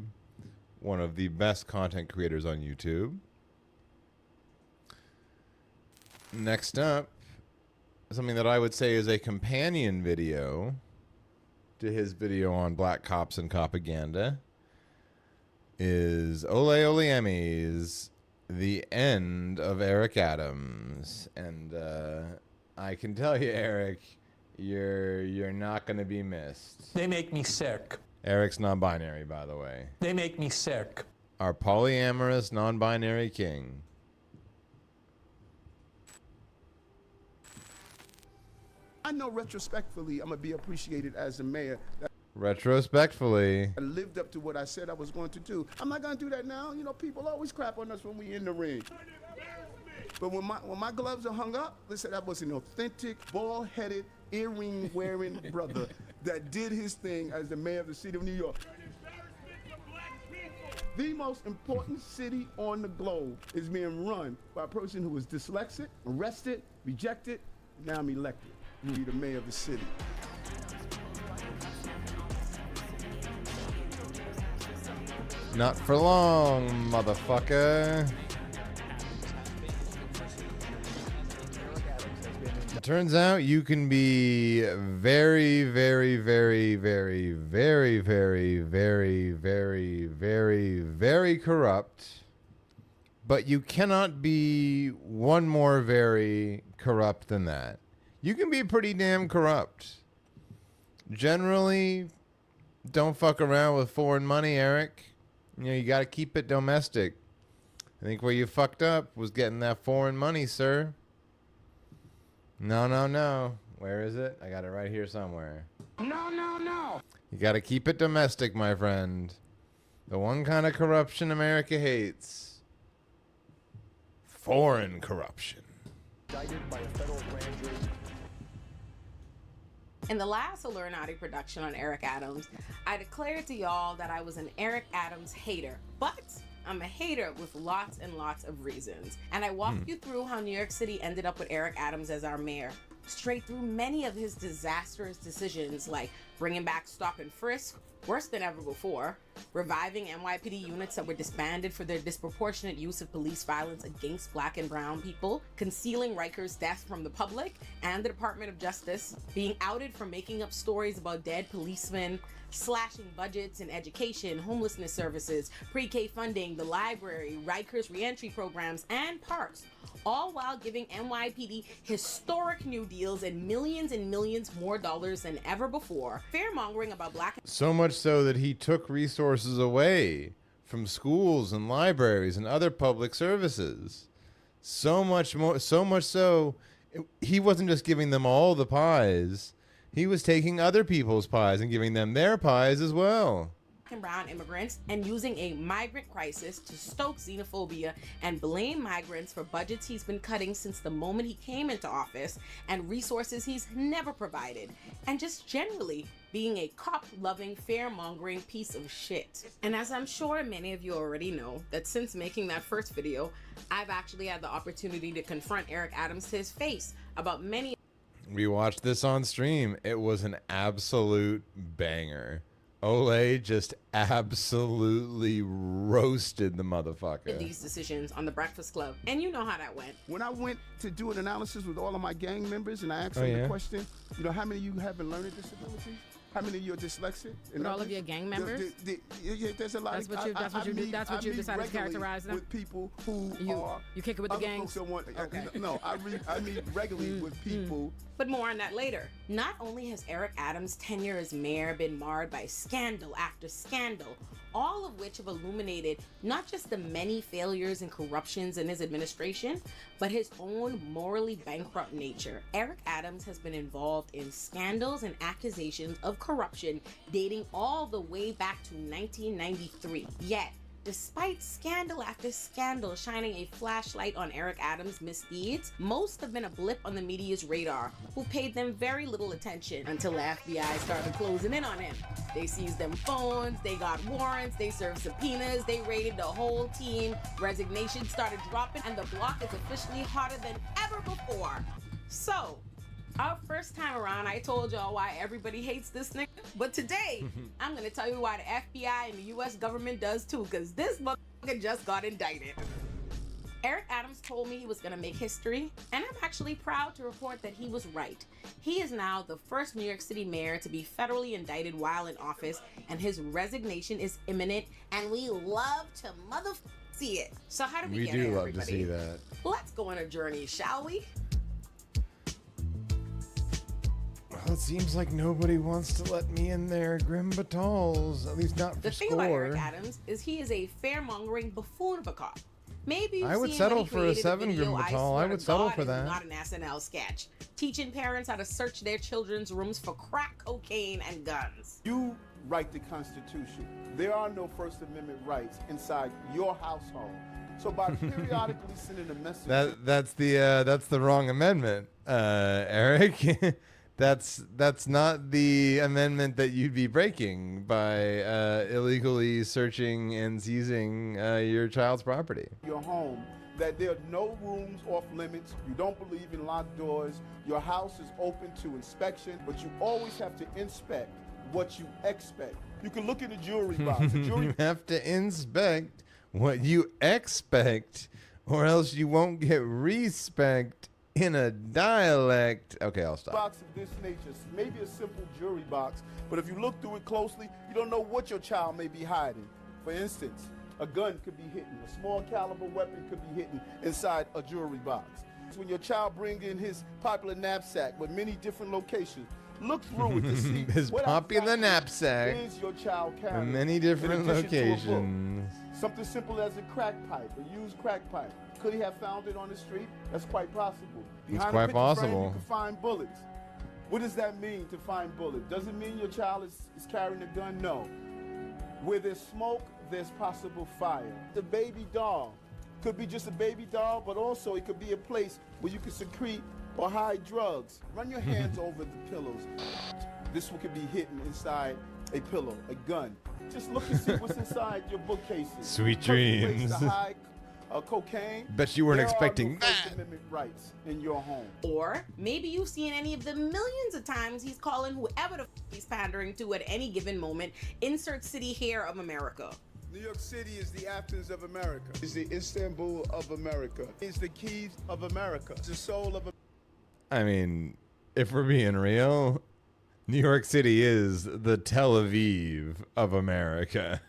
One of the best content creators on YouTube. Next up, something that I would say is a companion video to his video on black cops and propaganda is Ole Ole Emmy's The End of Eric Adams. And I can tell you, Eric, you're not going to be missed. They make me sick. Eric's non-binary, by the way. They make me sick. Our polyamorous non-binary king. I know retrospectively I'm going to be appreciated as the mayor. Retrospectfully. I lived up to what I said I was going to do. I'm not going to do that now. You know, people always crap on us when we in the ring. But when my gloves are hung up, listen, that was an authentic, bald-headed, earring-wearing brother that did his thing as the mayor of the city of New York. The most important city on the globe is being run by a person who was dyslexic, arrested, rejected. Now I'm elected to be the mayor of the city. Not for long, motherfucker. It turns out you can be very, very, very, very, very, very, very, very, very, very corrupt, but you cannot be one more very corrupt than that. You can be pretty damn corrupt. Generally, don't fuck around with foreign money, Eric. You know, you got to keep it domestic. I think where you fucked up was getting that foreign money, sir. No, no, no. Where is it? I got it right here somewhere. No, no, no. You got to keep it domestic, my friend. The one kind of corruption America hates. Foreign corruption. Indicted by a federal grand jury. In the last Illuminati production on Eric Adams, I declared to y'all that I was an Eric Adams hater, but I'm a hater with lots and lots of reasons. And I walked you through how New York City ended up with Eric Adams as our mayor, straight through many of his disastrous decisions like bringing back stop and frisk, worse than ever before, reviving NYPD units that were disbanded for their disproportionate use of police violence against black and brown people, concealing Riker's death from the public and the Department of Justice, being outed for making up stories about dead policemen, slashing budgets in education, homelessness services, pre-K funding, the library, Riker's reentry programs, and parks, all while giving NYPD historic new deals and millions more dollars than ever before, fear-mongering about black... So much so that he took resources away from schools and libraries and other public services. So much so, he wasn't just giving them all the pies. He was taking other people's pies and giving them their pies as well. And brown immigrants, and using a migrant crisis to stoke xenophobia and blame migrants for budgets he's been cutting since the moment he came into office and resources he's never provided, and just generally being a cop-loving, fear-mongering piece of shit. And as I'm sure many of you already know, that since making that first video, I've actually had the opportunity to confront Eric Adams to his face about many... We watched this on stream. It was an absolute banger. Ole just absolutely roasted the motherfucker. These decisions on the Breakfast Club, and you know how that went. When I went to do an analysis with all of my gang members and I asked them the question, you know, how many of you have learning disabilities? How many of you are dyslexic? With all of your gang members? There's a lot. That's what you decided to characterize them? With people who are... You kick it with the gangs? No, I meet regularly with people But more on that later. Not only has Eric Adams' tenure as mayor been marred by scandal after scandal, all of which have illuminated not just the many failures and corruptions in his administration, but his own morally bankrupt nature. Eric Adams has been involved in scandals and accusations of corruption dating all the way back to 1993. Yet, despite scandal after scandal shining a flashlight on Eric Adams' misdeeds, most have been a blip on the media's radar, who paid them very little attention until the FBI started closing in on him. They seized them phones, they got warrants, they served subpoenas, they raided the whole team, resignations started dropping, and the block is officially hotter than ever before. So, our first time around, I told y'all why everybody hates this nigga. But today, I'm gonna tell you why the FBI and the US government does too, because this motherfucker just got indicted. Eric Adams told me he was gonna make history, and I'm actually proud to report that he was right. He is now the first New York City mayor to be federally indicted while in office, and his resignation is imminent, and we love to see it. So how do we get here, everybody? We do love to see that. Let's go on a journey, shall we? Well, it seems like nobody wants to let me in their Grim Batals, at least not for The thing score. about Eric Adams is he is a fair-mongering buffoon of a cop. Maybe you've I would seen settle when he for a created 7 video, Grim I Batal. swear I to would settle God, for it's that. Not an SNL sketch. Teaching parents how to search their children's rooms for crack cocaine and guns. You write the Constitution. There are no First Amendment rights inside your household. So by periodically sending a message... That's the wrong amendment, Eric. That's not the amendment that you'd be breaking by illegally searching and seizing your child's property. Your home, that there are no rooms off limits, you don't believe in locked doors, your house is open to inspection, but you always have to inspect what you expect. You can look in the jewelry box. You have to inspect what you expect, or else you won't get respect in a dialect. Okay, I'll stop. Box of this nature, maybe a simple jewelry box, but if you look through it closely, you don't know what your child may be hiding. For instance, a gun could be hidden, a small caliber weapon could be hidden inside a jewelry box. So when your child brings in his popular knapsack with many different locations, look through it to see His what popular knapsack is your child carrying. in many different in addition to a book. locations. Something simple as a crack pipe, a used crack pipe. Could he have found it on the street? That's quite possible. It's Behind quite a picture possible. frame, you can find bullets. What does that mean to find bullets? Does it mean your child is carrying a gun? No. Where there's smoke, there's possible fire. The baby doll could be just a baby doll, but also it could be a place where you can secrete or hide drugs. Run your hands over the pillows. This one could be hidden inside a pillow, a gun. Just look and see what's inside your bookcases. Sweet Perfect place dreams. to hide cocaine. Bet you weren't There expecting are no First Amendment rights in your home. Or maybe you've seen any of the millions of times he's calling whoever the f he's pandering to at any given moment, insert city here of America. New York City is the Athens of America. It's the Istanbul of America. It's the keys of America. It's the soul of I mean, if we're being real, New York City is the Tel Aviv of America.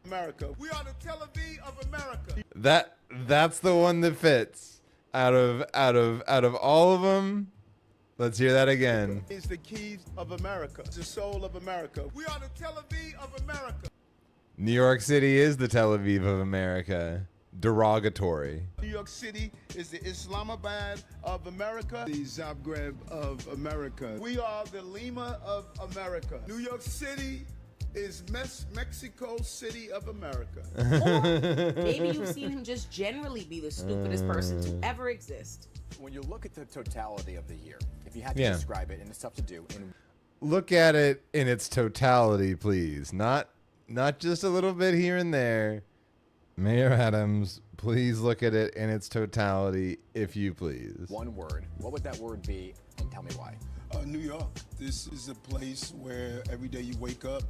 America. We are the Tel Aviv of America. That's the one that fits out of all of them. Let's hear that again. It's the keys of America. It's the soul of America. We are the Tel Aviv of America. New York City is the Tel Aviv of America. Derogatory. New York City is the Islamabad of America, the Zagreb of America. We are the Lima of America. New York City is Mexico City of America. Or maybe you've seen him just generally be the stupidest person to ever exist. When you look at the totality of the year, if you had to Yeah. describe it, and it's tough to do, in Look at it in its totality, please. Not just a little bit here and there. Mayor Adams, please look at it in its totality, if you please. one word, what would that word be, and tell me why? New York. This is a place where every day you wake up,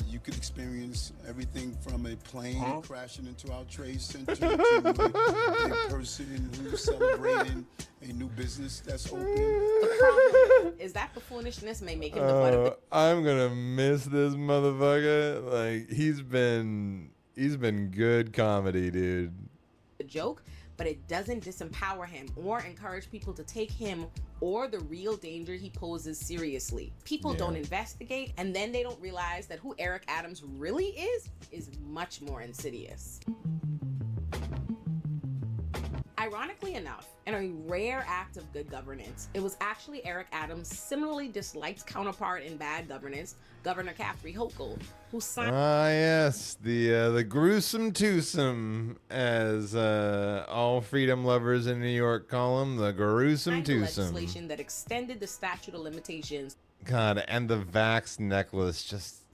you could experience everything from a plane crashing into our trade center to a person who's celebrating a new business that's open. The problem is that buffoonishness may make him the butt of the I'm gonna miss this motherfucker. Like he's been good comedy, dude. joke, but it doesn't disempower him or encourage people to take him or the real danger he poses seriously. People don't investigate, and then they don't realize that who Eric Adams really is much more insidious. Ironically enough, in a rare act of good governance, it was actually Eric Adams' similarly disliked counterpart in bad governance, Governor Kathy Hochul, who signed yes, the gruesome twosome, as all freedom lovers in New York call him, the gruesome twosome. legislation that extended the statute of limitations God, and the Vax necklace, just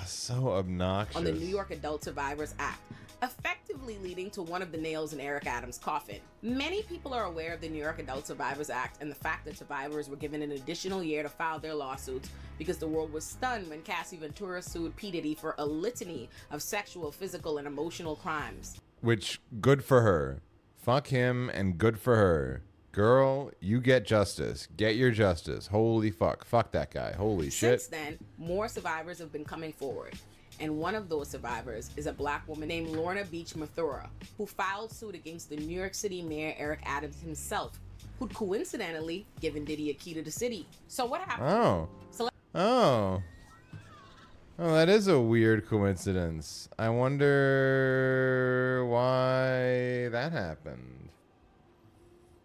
so obnoxious. on the New York Adult Survivors Act, effectively leading to one of the nails in Eric Adams' coffin. Many people are aware of the New York Adult Survivors Act and the fact that survivors were given an additional year to file their lawsuits because the world was stunned when Cassie Ventura sued P. Diddy for a litany of sexual, physical, and emotional crimes. Which, good for her. Fuck him and good for her. Girl, you get justice. Get your justice. Holy fuck. Fuck that guy. Holy shit. Since then, more survivors have been coming forward. And one of those survivors is a black woman named Lorna Beach Mathura, who filed suit against the New York City Mayor Eric Adams himself, who'd coincidentally given Diddy a key to the city. So what happened? Oh, that is a weird coincidence. I wonder why that happened.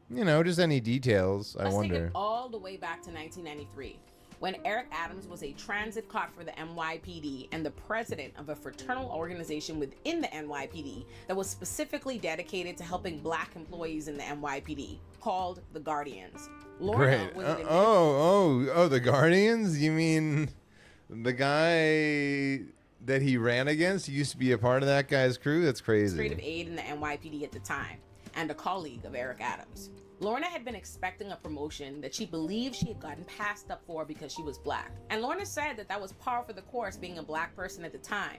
You know, just any details. Let's take it all the way back to 1993. When Eric Adams was a transit cop for the NYPD and the president of a fraternal organization within the NYPD that was specifically dedicated to helping black employees in the NYPD, called the Guardians. Lorna was the Guardians? You mean the guy that he ran against used to be a part of that guy's crew? That's crazy. Administrative aide in the NYPD at the time, and a colleague of Eric Adams. Lorna had been expecting a promotion that she believed she had gotten passed up for because she was black. And Lorna said that that was par for the course being a black person at the time.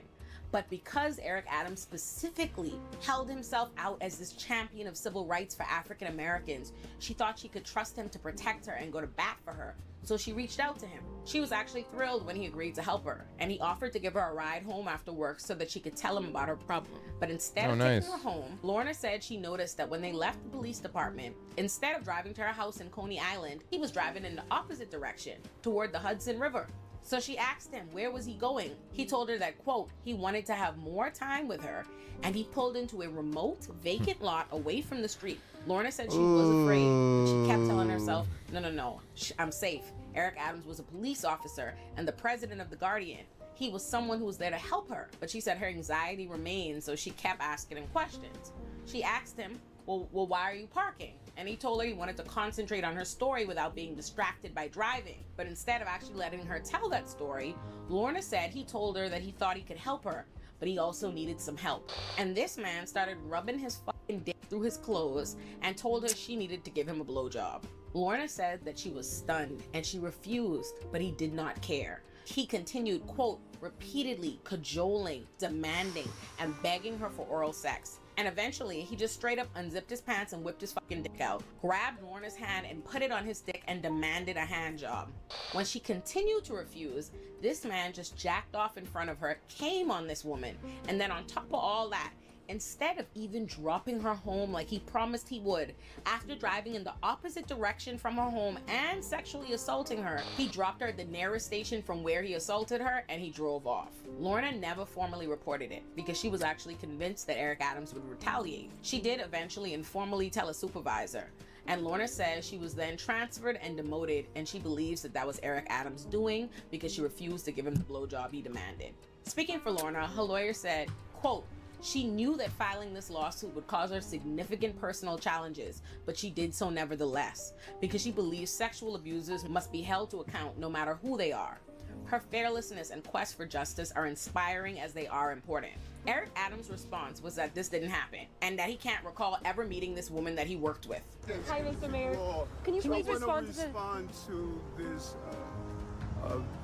But because Eric Adams specifically held himself out as this champion of civil rights for African Americans, she thought she could trust him to protect her and go to bat for her. So she reached out to him. She was actually thrilled when he agreed to help her, and he offered to give her a ride home after work so that she could tell him about her problem. But instead of taking her home, Lorna said she noticed that when they left the police department, instead of driving to her house in Coney Island, he was driving in the opposite direction, toward the Hudson River. So she asked him where was he going. He told her that, quote, he wanted to have more time with her, and he pulled into a remote, vacant lot away from the street. Lorna said she was afraid, but she kept telling herself, no, I'm safe. Eric Adams was a police officer and the president of the Guardian. He was someone who was there to help her, but she said her anxiety remained, so she kept asking him questions. She asked him, well, why are you parking? And he told her he wanted to concentrate on her story without being distracted by driving. But instead of actually letting her tell that story, Lorna said he told her that he thought he could help her, but he also needed some help. And this man started rubbing his fucking dick through his clothes and told her she needed to give him a blowjob. Lorna said that she was stunned and she refused, but he did not care. He continued, quote, repeatedly cajoling, demanding, and begging her for oral sex. And eventually, he just straight up unzipped his pants and whipped his fucking dick out, grabbed Lorna's hand and put it on his dick and demanded a hand job. When she continued to refuse, this man just jacked off in front of her, came on this woman, and then on top of all that, instead of even dropping her home like he promised he would, after driving in the opposite direction from her home and sexually assaulting her, he dropped her at the nearest station from where he assaulted her and he drove off. Lorna never formally reported it because she was actually convinced that Eric Adams would retaliate. She did eventually informally tell a supervisor, and Lorna says she was then transferred and demoted, and she believes that that was Eric Adams' doing because she refused to give him the blowjob he demanded. Speaking for Lorna, her lawyer said, quote, she knew that filing this lawsuit would cause her significant personal challenges, but she did so nevertheless, because she believes sexual abusers must be held to account no matter who they are. Her fearlessness and quest for justice are inspiring as they are important. Eric Adams' response was that this didn't happen, and that he can't recall ever meeting this woman that he worked with. Hi, Mr. Mayor. Can you please respond to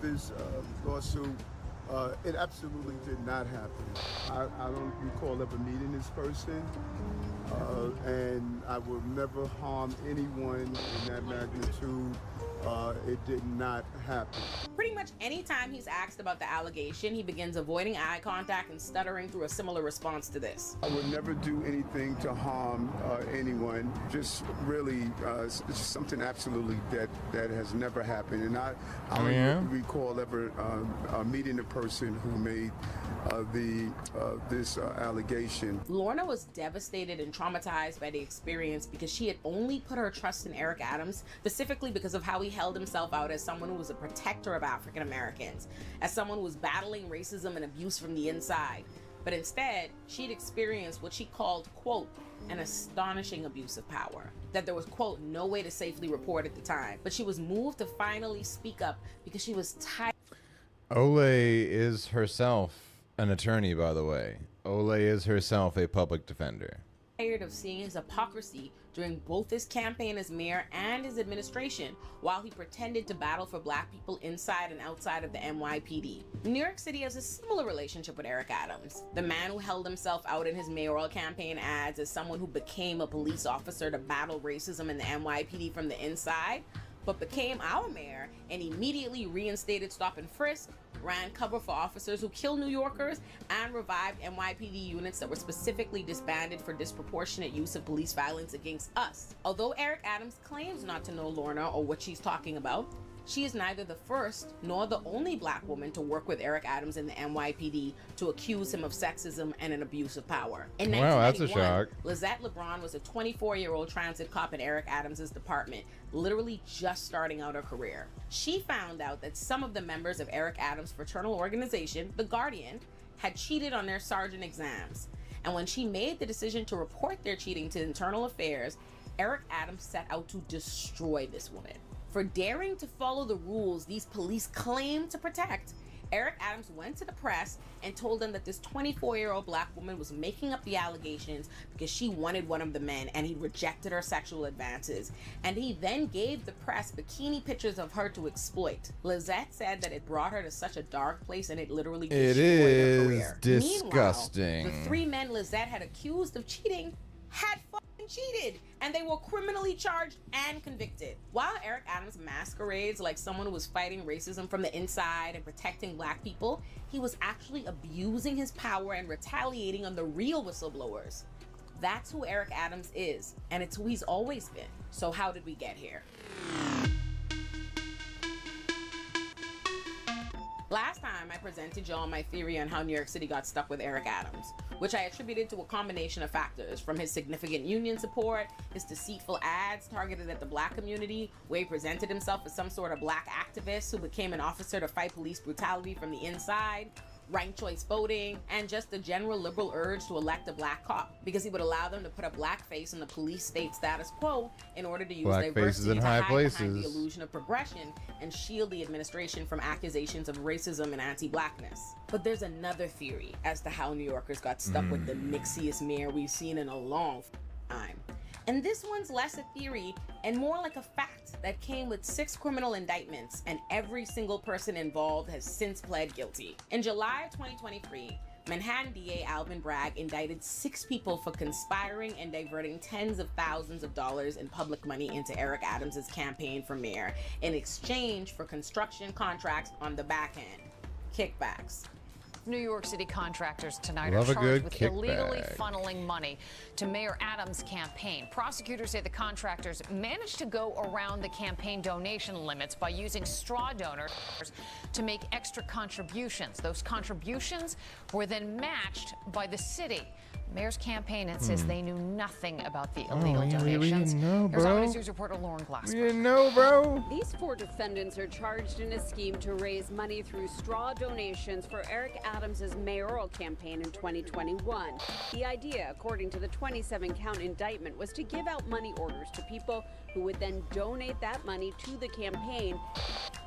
this lawsuit? It absolutely did not happen. I don't recall ever meeting this person. and I will never harm anyone in that magnitude. It did not happen. Pretty much any time he's asked about the allegation, he begins avoiding eye contact and stuttering through a similar response to this. I would never do anything to harm anyone. Just really it's something absolutely that has never happened. And I don't recall ever meeting a person who made this allegation. Lorna was devastated and traumatized by the experience because she had only put her trust in Eric Adams, specifically because of how he held himself out as someone who was a protector of African Americans, as someone who was battling racism and abuse from the inside. But instead, she'd experienced what she called, quote, an astonishing abuse of power. That there was, quote, no way to safely report at the time. But she was moved to finally speak up because she was tired. Olay is herself an attorney, by the way. Olay is herself a public defender. Tired of seeing his hypocrisy during both his campaign as mayor and his administration, while he pretended to battle for black people inside and outside of the NYPD. New York City has a similar relationship with Eric Adams, the man who held himself out in his mayoral campaign ads as someone who became a police officer to battle racism in the NYPD from the inside, but became our mayor and immediately reinstated stop and frisk, ran cover for officers who kill New Yorkers, and revived NYPD units that were specifically disbanded for disproportionate use of police violence against us. Although Eric Adams claims not to know Lorna or what she's talking about, she is neither the first nor the only black woman to work with Eric Adams in the NYPD to accuse him of sexism and an abuse of power. In Wow, that's a 1991, shock. Lizette LeBron was a 24-year-old transit cop in Eric Adams' department, literally just starting out her career. She found out that some of the members of Eric Adams' fraternal organization, The Guardian, had cheated on their sergeant exams. And when she made the decision to report their cheating to Internal Affairs, Eric Adams set out to destroy this woman. For daring to follow the rules these police claim to protect, Eric Adams went to the press and told them that this 24-year-old black woman was making up the allegations because she wanted one of the men and he rejected her sexual advances. And he then gave the press bikini pictures of her to exploit. Lizette said that it brought her to such a dark place and it literally destroyed her career. Disgusting. Meanwhile, the 3 men Lizette had accused of cheating had fucking cheated, and they were criminally charged and convicted. While Eric Adams masquerades like someone who was fighting racism from the inside and protecting black people, he was actually abusing his power and retaliating on the real whistleblowers. That's who Eric Adams is, and it's who he's always been. So how did we get here? Last time I presented y'all my theory on how New York City got stuck with Eric Adams, which I attributed to a combination of factors, from his significant union support, his deceitful ads targeted at the black community, where he presented himself as some sort of black activist who became an officer to fight police brutality from the inside, ranked choice voting, and just the general liberal urge to elect a black cop, because he would allow them to put a blackface in the police state status quo in order to use Black faces diversity in to high hide places. behind the illusion of progression and shield the administration from accusations of racism and anti-blackness. But there's another theory as to how New Yorkers got stuck with the mixiest mayor we've seen in a long time. And this one's less a theory and more like a fact that came with 6 criminal indictments, and every single person involved has since pled guilty. In July of 2023, Manhattan DA Alvin Bragg indicted 6 people for conspiring and diverting tens of thousands of dollars in public money into Eric Adams' campaign for mayor in exchange for construction contracts on the back end. Kickbacks. New York City contractors tonight Love are a charged good with illegally kickback. funneling money to Mayor Adams' campaign. Prosecutors say the contractors managed to go around the campaign donation limits by using straw donors to make extra contributions. Those contributions were then matched by the city. Mayor's campaign insists they knew nothing about the illegal yeah, we donations. didn't know, Here's bro. Eyewitness News reporter Lauren Glassberg. We didn't know, bro. These 4 defendants are charged in a scheme to raise money through straw donations for Eric Adams' mayoral campaign in 2021. The idea, according to the 27-count indictment, was to give out money orders to people who would then donate that money to the campaign,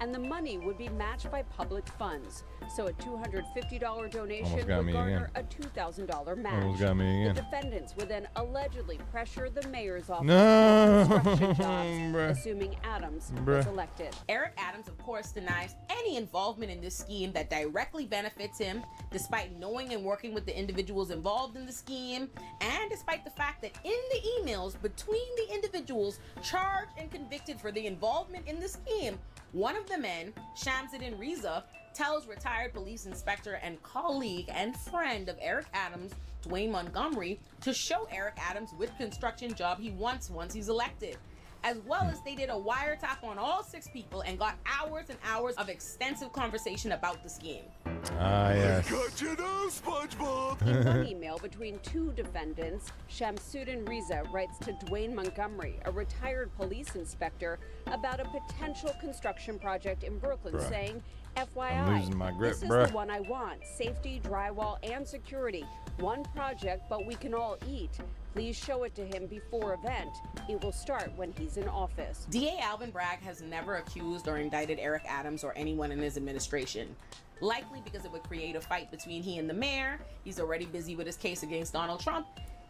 and the money would be matched by public funds. So a $250 donation got would me garner again. a $2,000 match. Almost got me again. The defendants would then allegedly pressure the mayor's office No, for construction jobs, bruh. assuming Adams Bruh. was elected. Eric Adams, of course, denies any involvement in this scheme that directly benefits him him, despite knowing and working with the individuals involved in the scheme, and despite the fact that in the emails between the individuals charged and convicted for the involvement in the scheme, one of the men, Shamsuddin Reza, tells retired police inspector and colleague and friend of Eric Adams, Dwayne Montgomery, to show Eric Adams which construction job he wants once he's elected. As well as they did a wiretap on all 6 people and got hours and hours of extensive conversation about the scheme. Ah, yes. Got you now, SpongeBob. In one email between 2 defendants, Shamsuddin Reza writes to Dwayne Montgomery, a retired police inspector, about a potential construction project in Brooklyn, Bruh. saying, I'm FYI, losing my grip, this is bruh. the one I want. Safety, drywall, and security. One project, but we can all eat. Please show it to him before event. It will start when he's in office. DA Alvin Bragg has never accused or indicted Eric Adams or anyone in his administration. Likely because it would create a fight between he and the mayor. He's already busy with his case against Donald Trump.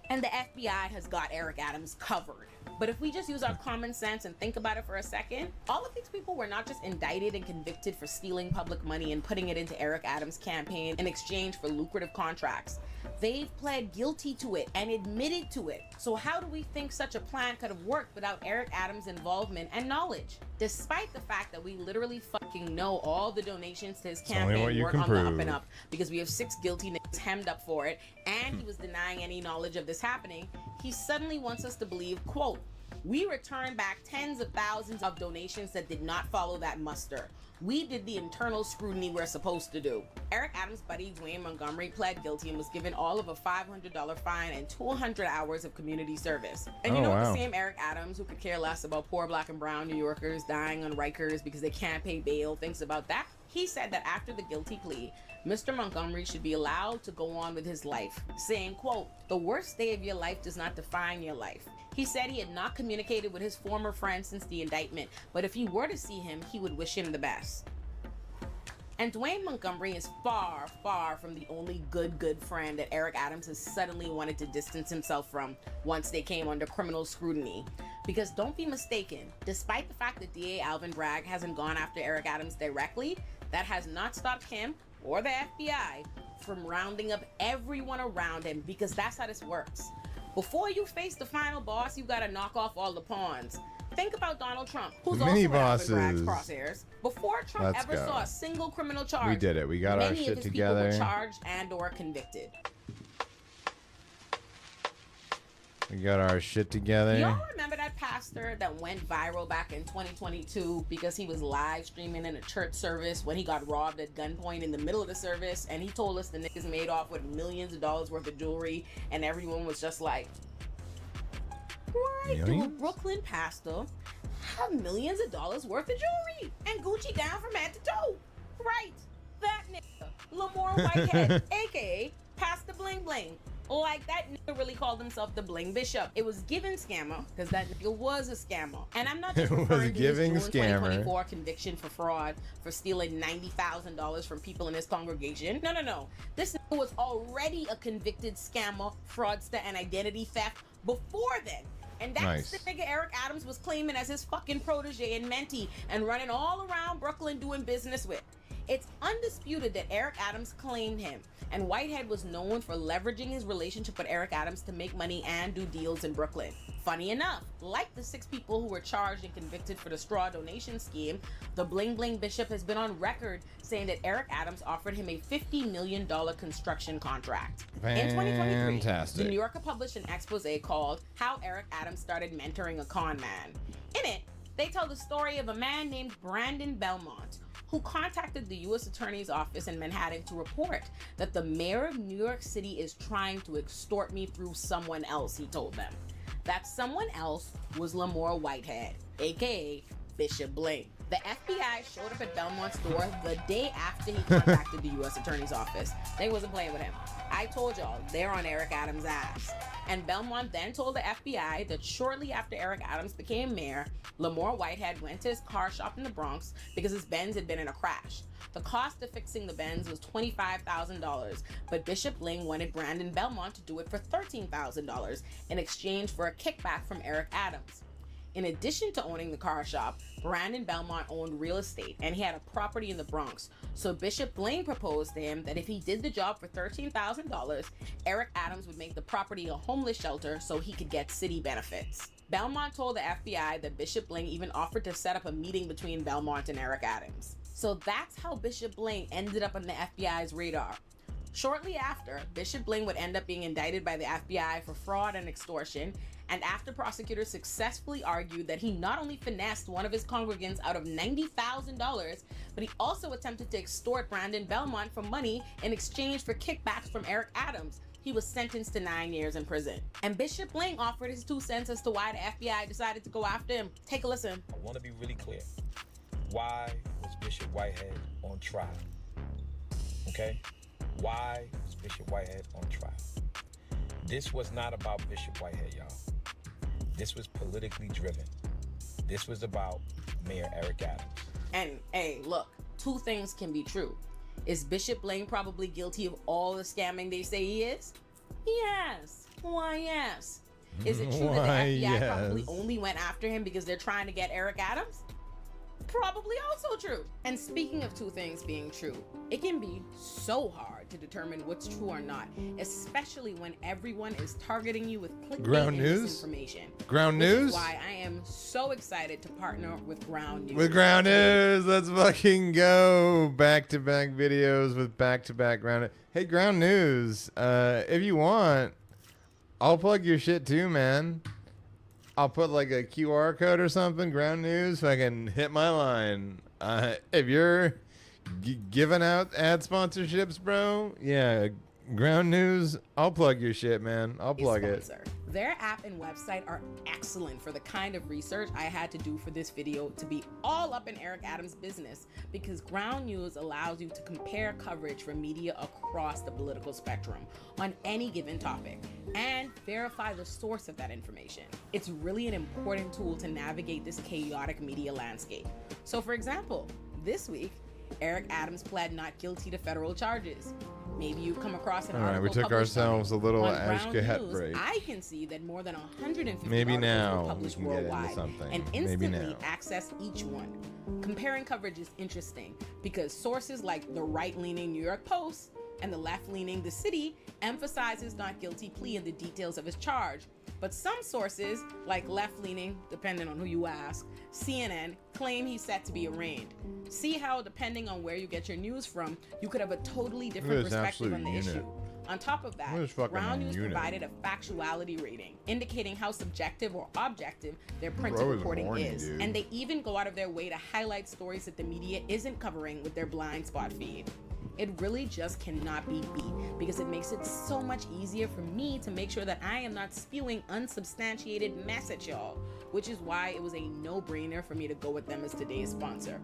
And the FBI has got Eric Adams covered. But if we just use our common sense and think about it for a second, all of these people were not just indicted and convicted for stealing public money and putting it into Eric Adams' campaign in exchange for lucrative contracts. They've pled guilty to it and admitted to it. So how do we think such a plan could have worked without Eric Adams' involvement and knowledge? Despite the fact that we literally fucking know all the donations to his campaign weren't on the up and up, because we have 6 guilty niggas hemmed up for it, and he was denying any knowledge of this happening, he suddenly wants us to believe, quote, we returned back tens of thousands of donations that did not follow that muster. We did the internal scrutiny we're supposed to do. Eric Adams' buddy Dwayne Montgomery pled guilty and was given all of a $500 fine and 200 hours of community service. And you know what, the same Eric Adams, who could care less about poor black and brown New Yorkers dying on Rikers because they can't pay bail, thinks about that? He said that after the guilty plea, Mr. Montgomery should be allowed to go on with his life, saying, quote, the worst day of your life does not define your life. He said he had not communicated with his former friend since the indictment, but if he were to see him, he would wish him the best. And Dwayne Montgomery is far, far from the only good friend that Eric Adams has suddenly wanted to distance himself from once they came under criminal scrutiny. Because don't be mistaken, despite the fact that DA Alvin Bragg hasn't gone after Eric Adams directly, that has not stopped him or the FBI from rounding up everyone around him, because that's how this works. Before you face the final boss, you gotta knock off all the pawns. Think about Donald Trump, who's Mini also in Alvin Bragg's bosses. crosshairs. Before Trump Let's ever go. saw a single criminal charge, We did it. We got our many shit of his together. people were charged and or convicted. We got our shit together. Y'all remember that pastor that went viral back in 2022 because he was live streaming in a church service when he got robbed at gunpoint in the middle of the service, and he told us the niggas made off with millions of dollars worth of jewelry, and everyone was just like, why do a Brooklyn pastor have millions of dollars worth of jewelry and Gucci down from head to toe? Right, that nigga, Lamar Whitehead, aka Pastor Bling Bling. Like, that nigga really called himself the Bling Bishop. It was given scammer, because that nigga was a scammer. And I'm not just It was referring to his giving June scammer. 2024 conviction for fraud for stealing $90,000 from people in his congregation. No. This nigga was already a convicted scammer, fraudster, and identity theft before then. And that's Nice. the nigga Eric Adams was claiming as his fucking protege and mentee and running all around Brooklyn doing business with. It's undisputed that Eric Adams claimed him, and Whitehead was known for leveraging his relationship with Eric Adams to make money and do deals in Brooklyn. Funny enough, like the 6 people who were charged and convicted for the straw donation scheme, the Bling Bling Bishop has been on record saying that Eric Adams offered him a $50 million construction contract. In 2023, Fantastic. the New Yorker published an expose called How Eric Adams Started Mentoring a Con Man. In it, they tell the story of a man named Brandon Belmont, who contacted the U.S. Attorney's Office in Manhattan to report that the mayor of New York City is trying to extort me through someone else, he told them. That someone else was Lamar Whitehead, aka Bishop Bling. The FBI showed up at Belmont's door the day after he contacted the U.S. Attorney's Office. They wasn't playing with him. I told y'all, they're on Eric Adams' ass. And Belmont then told the FBI that shortly after Eric Adams became mayor, Lamar Whitehead went to his car shop in the Bronx because his Benz had been in a crash. The cost of fixing the Benz was $25,000, but Bishop Bling wanted Brandon Belmont to do it for $13,000 in exchange for a kickback from Eric Adams. In addition to owning the car shop, Brandon Belmont owned real estate and he had a property in the Bronx. So Bishop Blaine proposed to him that if he did the job for $13,000, Eric Adams would make the property a homeless shelter so he could get city benefits. Belmont told the FBI that Bishop Blaine even offered to set up a meeting between Belmont and Eric Adams. So that's how Bishop Blaine ended up on the FBI's radar. Shortly after, Bishop Blaine would end up being indicted by the FBI for fraud and extortion, and after prosecutors successfully argued that he not only finessed one of his congregants out of $90,000, but he also attempted to extort Brandon Belmont for money in exchange for kickbacks from Eric Adams, he was sentenced to 9 years in prison. And Bishop Blaine offered his 2 cents as to why the FBI decided to go after him. Take a listen. I want to be really clear. Why was Bishop Whitehead on trial? Okay? Why was Bishop Whitehead on trial? This was not about Bishop Whitehead, y'all. This was politically driven. This was about Mayor Eric Adams. And hey, look, 2 things can be true. Is Bishop Blaine probably guilty of all the scamming they say he is? Yes. Why, yes. Is it true that the FBI probably only went after him because they're trying to get Eric Adams? Probably also true. And speaking of 2 things being true, it can be so hard to determine what's true or not, especially when everyone is targeting you with clickbait and misinformation. Ground news? Which is why I am so excited to partner with Ground News. With Ground News, let's fucking go. Back-to-back videos with back-to-back Ground News. Hey, Ground News, if you want, I'll plug your shit too, man. I'll put like a QR code or something, Ground News, so I can hit my line. If you're giving out ad sponsorships, bro, yeah, Ground News, I'll plug your shit, man. I'll plug it. Their app and website are excellent for the kind of research I had to do for this video to be all up in Eric Adams' business, because Ground News allows you to compare coverage from media across the political spectrum on any given topic and verify the source of that information. It's really an important tool to navigate this chaotic media landscape. So for example, this week, Eric Adams pled not guilty to federal charges. Maybe you've come across an article. All right, we took ourselves a little Ashgahat break. I can see that more than 150 Maybe articles now were published we can get into worldwide something. and Maybe instantly now. access each one. Comparing coverage is interesting because sources like the right-leaning New York Post and the left-leaning The City emphasizes not guilty plea in the details of his charge. But some sources, like left-leaning, depending on who you ask, CNN, claim he's set to be arraigned. See how, depending on where you get your news from, you could have a totally different perspective on the issue. On top of that, Ground News provided a factuality rating, indicating how subjective or objective their printed reporting is. dude. And they even go out of their way to highlight stories that the media isn't covering with their blind spot feed. It really just cannot be beat because it makes it so much easier for me to make sure that I am not spewing unsubstantiated mess at y'all, which is why it was a no-brainer for me to go with them as today's sponsor.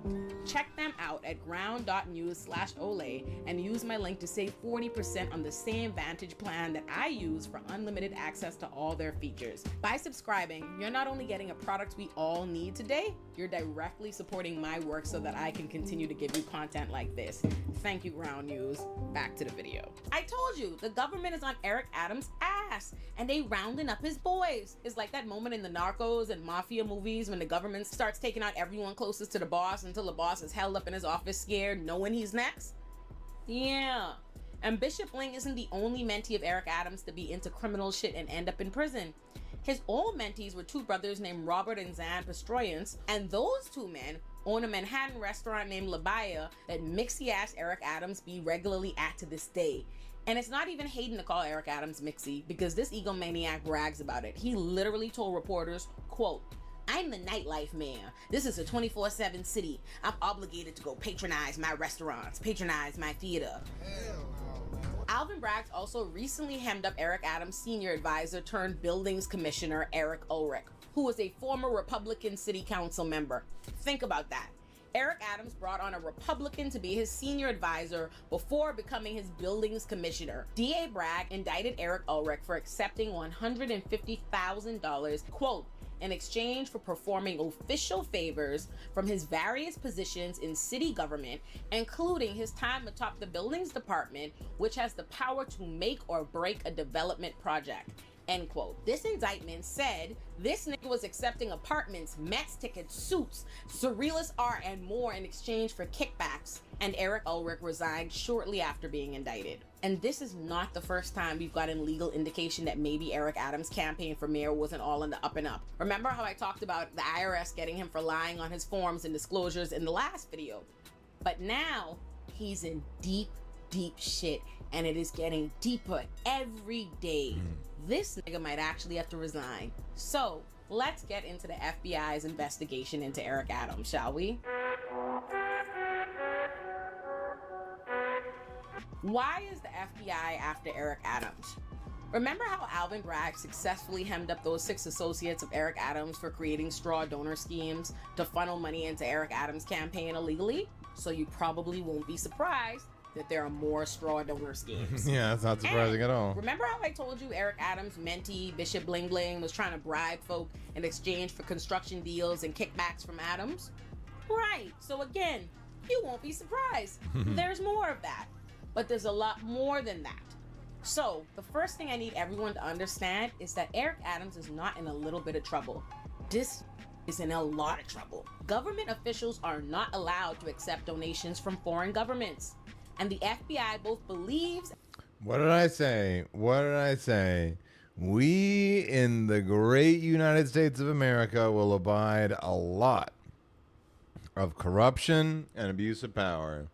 Check them out at ground.news/Olay and use my link to save 40% on the same Vantage plan that I use for unlimited access to all their features. By subscribing, you're not only getting a product we all need today, you're directly supporting my work so that I can continue to give you content like this. Thank you, Ground News. Back to the video. I told you, the government is on Eric Adams' ass, and they rounding up his boys. It's like that moment in the Narcos and Mafia movies when the government starts taking out everyone closest to the boss until the boss is held up in his office scared, knowing he's next. Yeah. And Bishop Blaine isn't the only mentee of Eric Adams to be into criminal shit and end up in prison. His old mentees were 2 brothers named Robert and Zan Pastroyans, and those 2 men own a Manhattan restaurant named La Baya that mixy-ass Eric Adams be regularly at to this day. And it's not even hating to call Eric Adams mixy, because this egomaniac brags about it. He literally told reporters, quote, "I'm the nightlife mayor. This is a 24/7 city. I'm obligated to go patronize my restaurants, patronize my theater." Alvin Bragg also recently hemmed up Eric Adams' senior advisor turned buildings commissioner Eric Ulrich, who was a former Republican city council member. Think about that. Eric Adams brought on a Republican to be his senior advisor before becoming his buildings commissioner. DA Bragg indicted Eric Ulrich for accepting $150,000, quote, in exchange for performing official favors from his various positions in city government, including his time atop the buildings department, which has the power to make or break a development project. end quote. This indictment said this nigga was accepting apartments, Mets tickets, suits, surrealist art, and more in exchange for kickbacks. And Eric Ulrich resigned shortly after being indicted. And this is not the first time we've gotten legal indication that maybe Eric Adams' campaign for mayor wasn't all in the up and up. Remember how I talked about the IRS getting him for lying on his forms and disclosures in the last video? But now he's in deep, deep shit, and it is getting deeper every day. This nigga might actually have to resign. So let's get into the FBI's investigation into Eric Adams, shall we? Why is the FBI after Eric Adams? Remember how Alvin Bragg successfully hemmed up those 6 associates of Eric Adams for creating straw donor schemes to funnel money into Eric Adams' campaign illegally? So you probably won't be surprised that there are more straw donor schemes. Yeah, that's not surprising at all. Remember how I told you Eric Adams' mentee, Bishop Bling Bling, was trying to bribe folk in exchange for construction deals and kickbacks from Adams? Right, so again, you won't be surprised. There's more of that. But there's a lot more than that. So, the first thing I need everyone to understand is that Eric Adams is not in a little bit of trouble. This is in a lot of trouble. Government officials are not allowed to accept donations from foreign governments. And the FBI both believes... What did I say? What did I say? We in the great United States of America will abide a lot of corruption and abuse of power.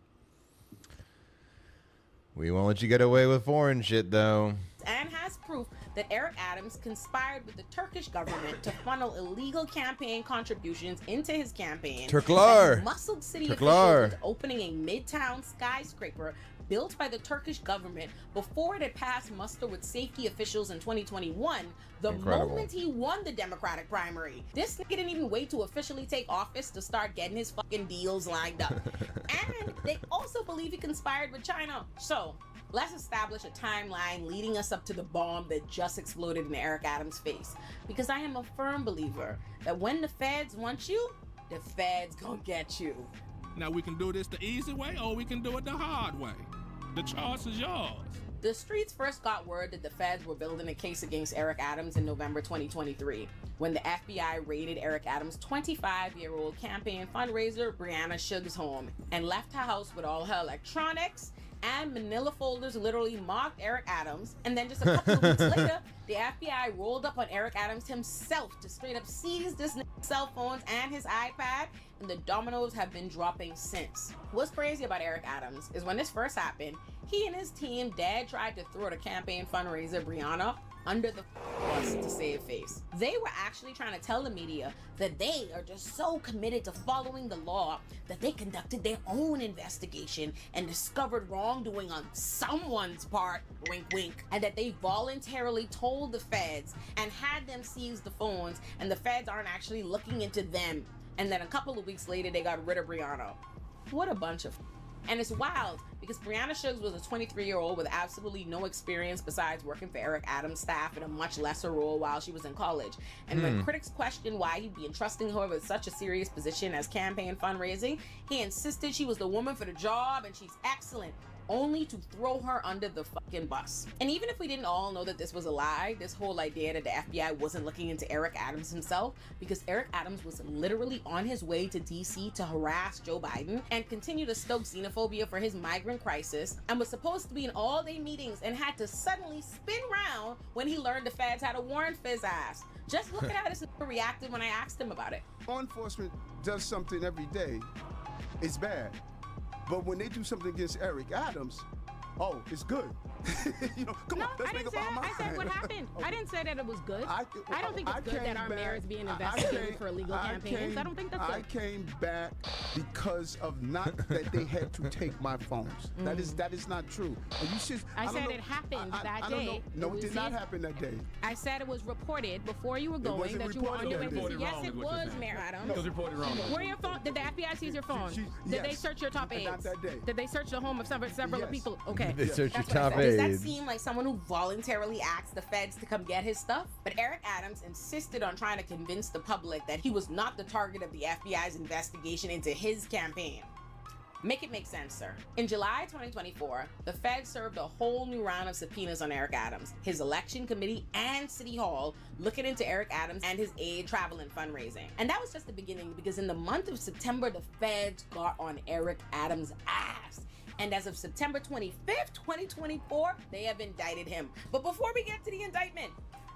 We won't let you get away with foreign shit, though. And has proof that Eric Adams conspired with the Turkish government to funnel illegal campaign contributions into his campaign. Turklar! That he muscled city Turklar! officials into opening a midtown skyscraper built by the Turkish government before it had passed muster with safety officials in 2021, the Incredible. moment he won the Democratic primary. This nigga didn't even wait to officially take office to start getting his fucking deals lined up. And they also believe he conspired with China. So, let's establish a timeline leading us up to the bomb that just exploded in Eric Adams' face. Because I am a firm believer that when the feds want you, the feds gonna get you. Now we can do this the easy way or we can do it the hard way. The choice is yours. The streets first got word that the feds were building a case against Eric Adams in November 2023, when the FBI raided Eric Adams' 25-year-old campaign fundraiser, Brianna Shug's home, and left her house with all her electronics and manila folders literally marked Eric Adams. And then just a couple of weeks later, the FBI rolled up on Eric Adams himself to straight up seize this cell phones and his iPad, and the dominoes have been dropping since. What's crazy about Eric Adams is when this first happened, he and his team tried to throw the campaign fundraiser Brianna under the bus to save face. They were actually trying to tell the media that they are just so committed to following the law that they conducted their own investigation and discovered wrongdoing on someone's part, wink wink, and that they voluntarily told the feds and had them seize the phones, and the feds aren't actually looking into them. And then a couple of weeks later, they got rid of Brianna. What a bunch of... And it's wild because Brianna Shuggs was a 23-year-old with absolutely no experience besides working for Eric Adams' staff in a much lesser role while she was in college. And when critics questioned why he'd be entrusting her with such a serious position as campaign fundraising, he insisted she was the woman for the job and she's excellent, only to throw her under the fucking bus. And even if we didn't all know that this was a lie, this whole idea that the FBI wasn't looking into Eric Adams himself, because Eric Adams was literally on his way to DC to harass Joe Biden and continue to stoke xenophobia for his migrant crisis, and was supposed to be in all-day meetings and had to suddenly spin round when he learned the feds had a warrant for his ass. Just look at how this nigga reacted when I asked him about it. Law enforcement does something every day, it's bad. But when they do something against Eric Adams, oh, it's good. You know, come on, let's make up our mind. I said what happened. Okay. I didn't say that it was good. I don't think it's good that our mayor is being investigated for illegal campaigns. I don't think that's good. I came back because of not that they had to take my phones. That is not true. And you should, I said it happened that day. No, it did not happen that day. I said it was reported before you were going that you were on your way to. Yes, it was, Mayor Adams. It was reported wrong. Where your phone? Did the FBI seize your phone? Did they search your top aides? Not that day. Did they search the home of several people? Okay. They search your That's what I top said. Does that aides. seem like someone who voluntarily asked the feds to come get his stuff? But Eric Adams insisted on trying to convince the public that he was not the target of the FBI's investigation into his campaign. Make it make sense, sir. In July 2024, the Fed served a whole new round of subpoenas on Eric Adams, his election committee, and City Hall, looking into Eric Adams and his aid, travel, and fundraising. And that was just the beginning, because in the month of September, the Feds got on Eric Adams' ass. And as of September 25th, 2024, they have indicted him. But before we get to the indictment,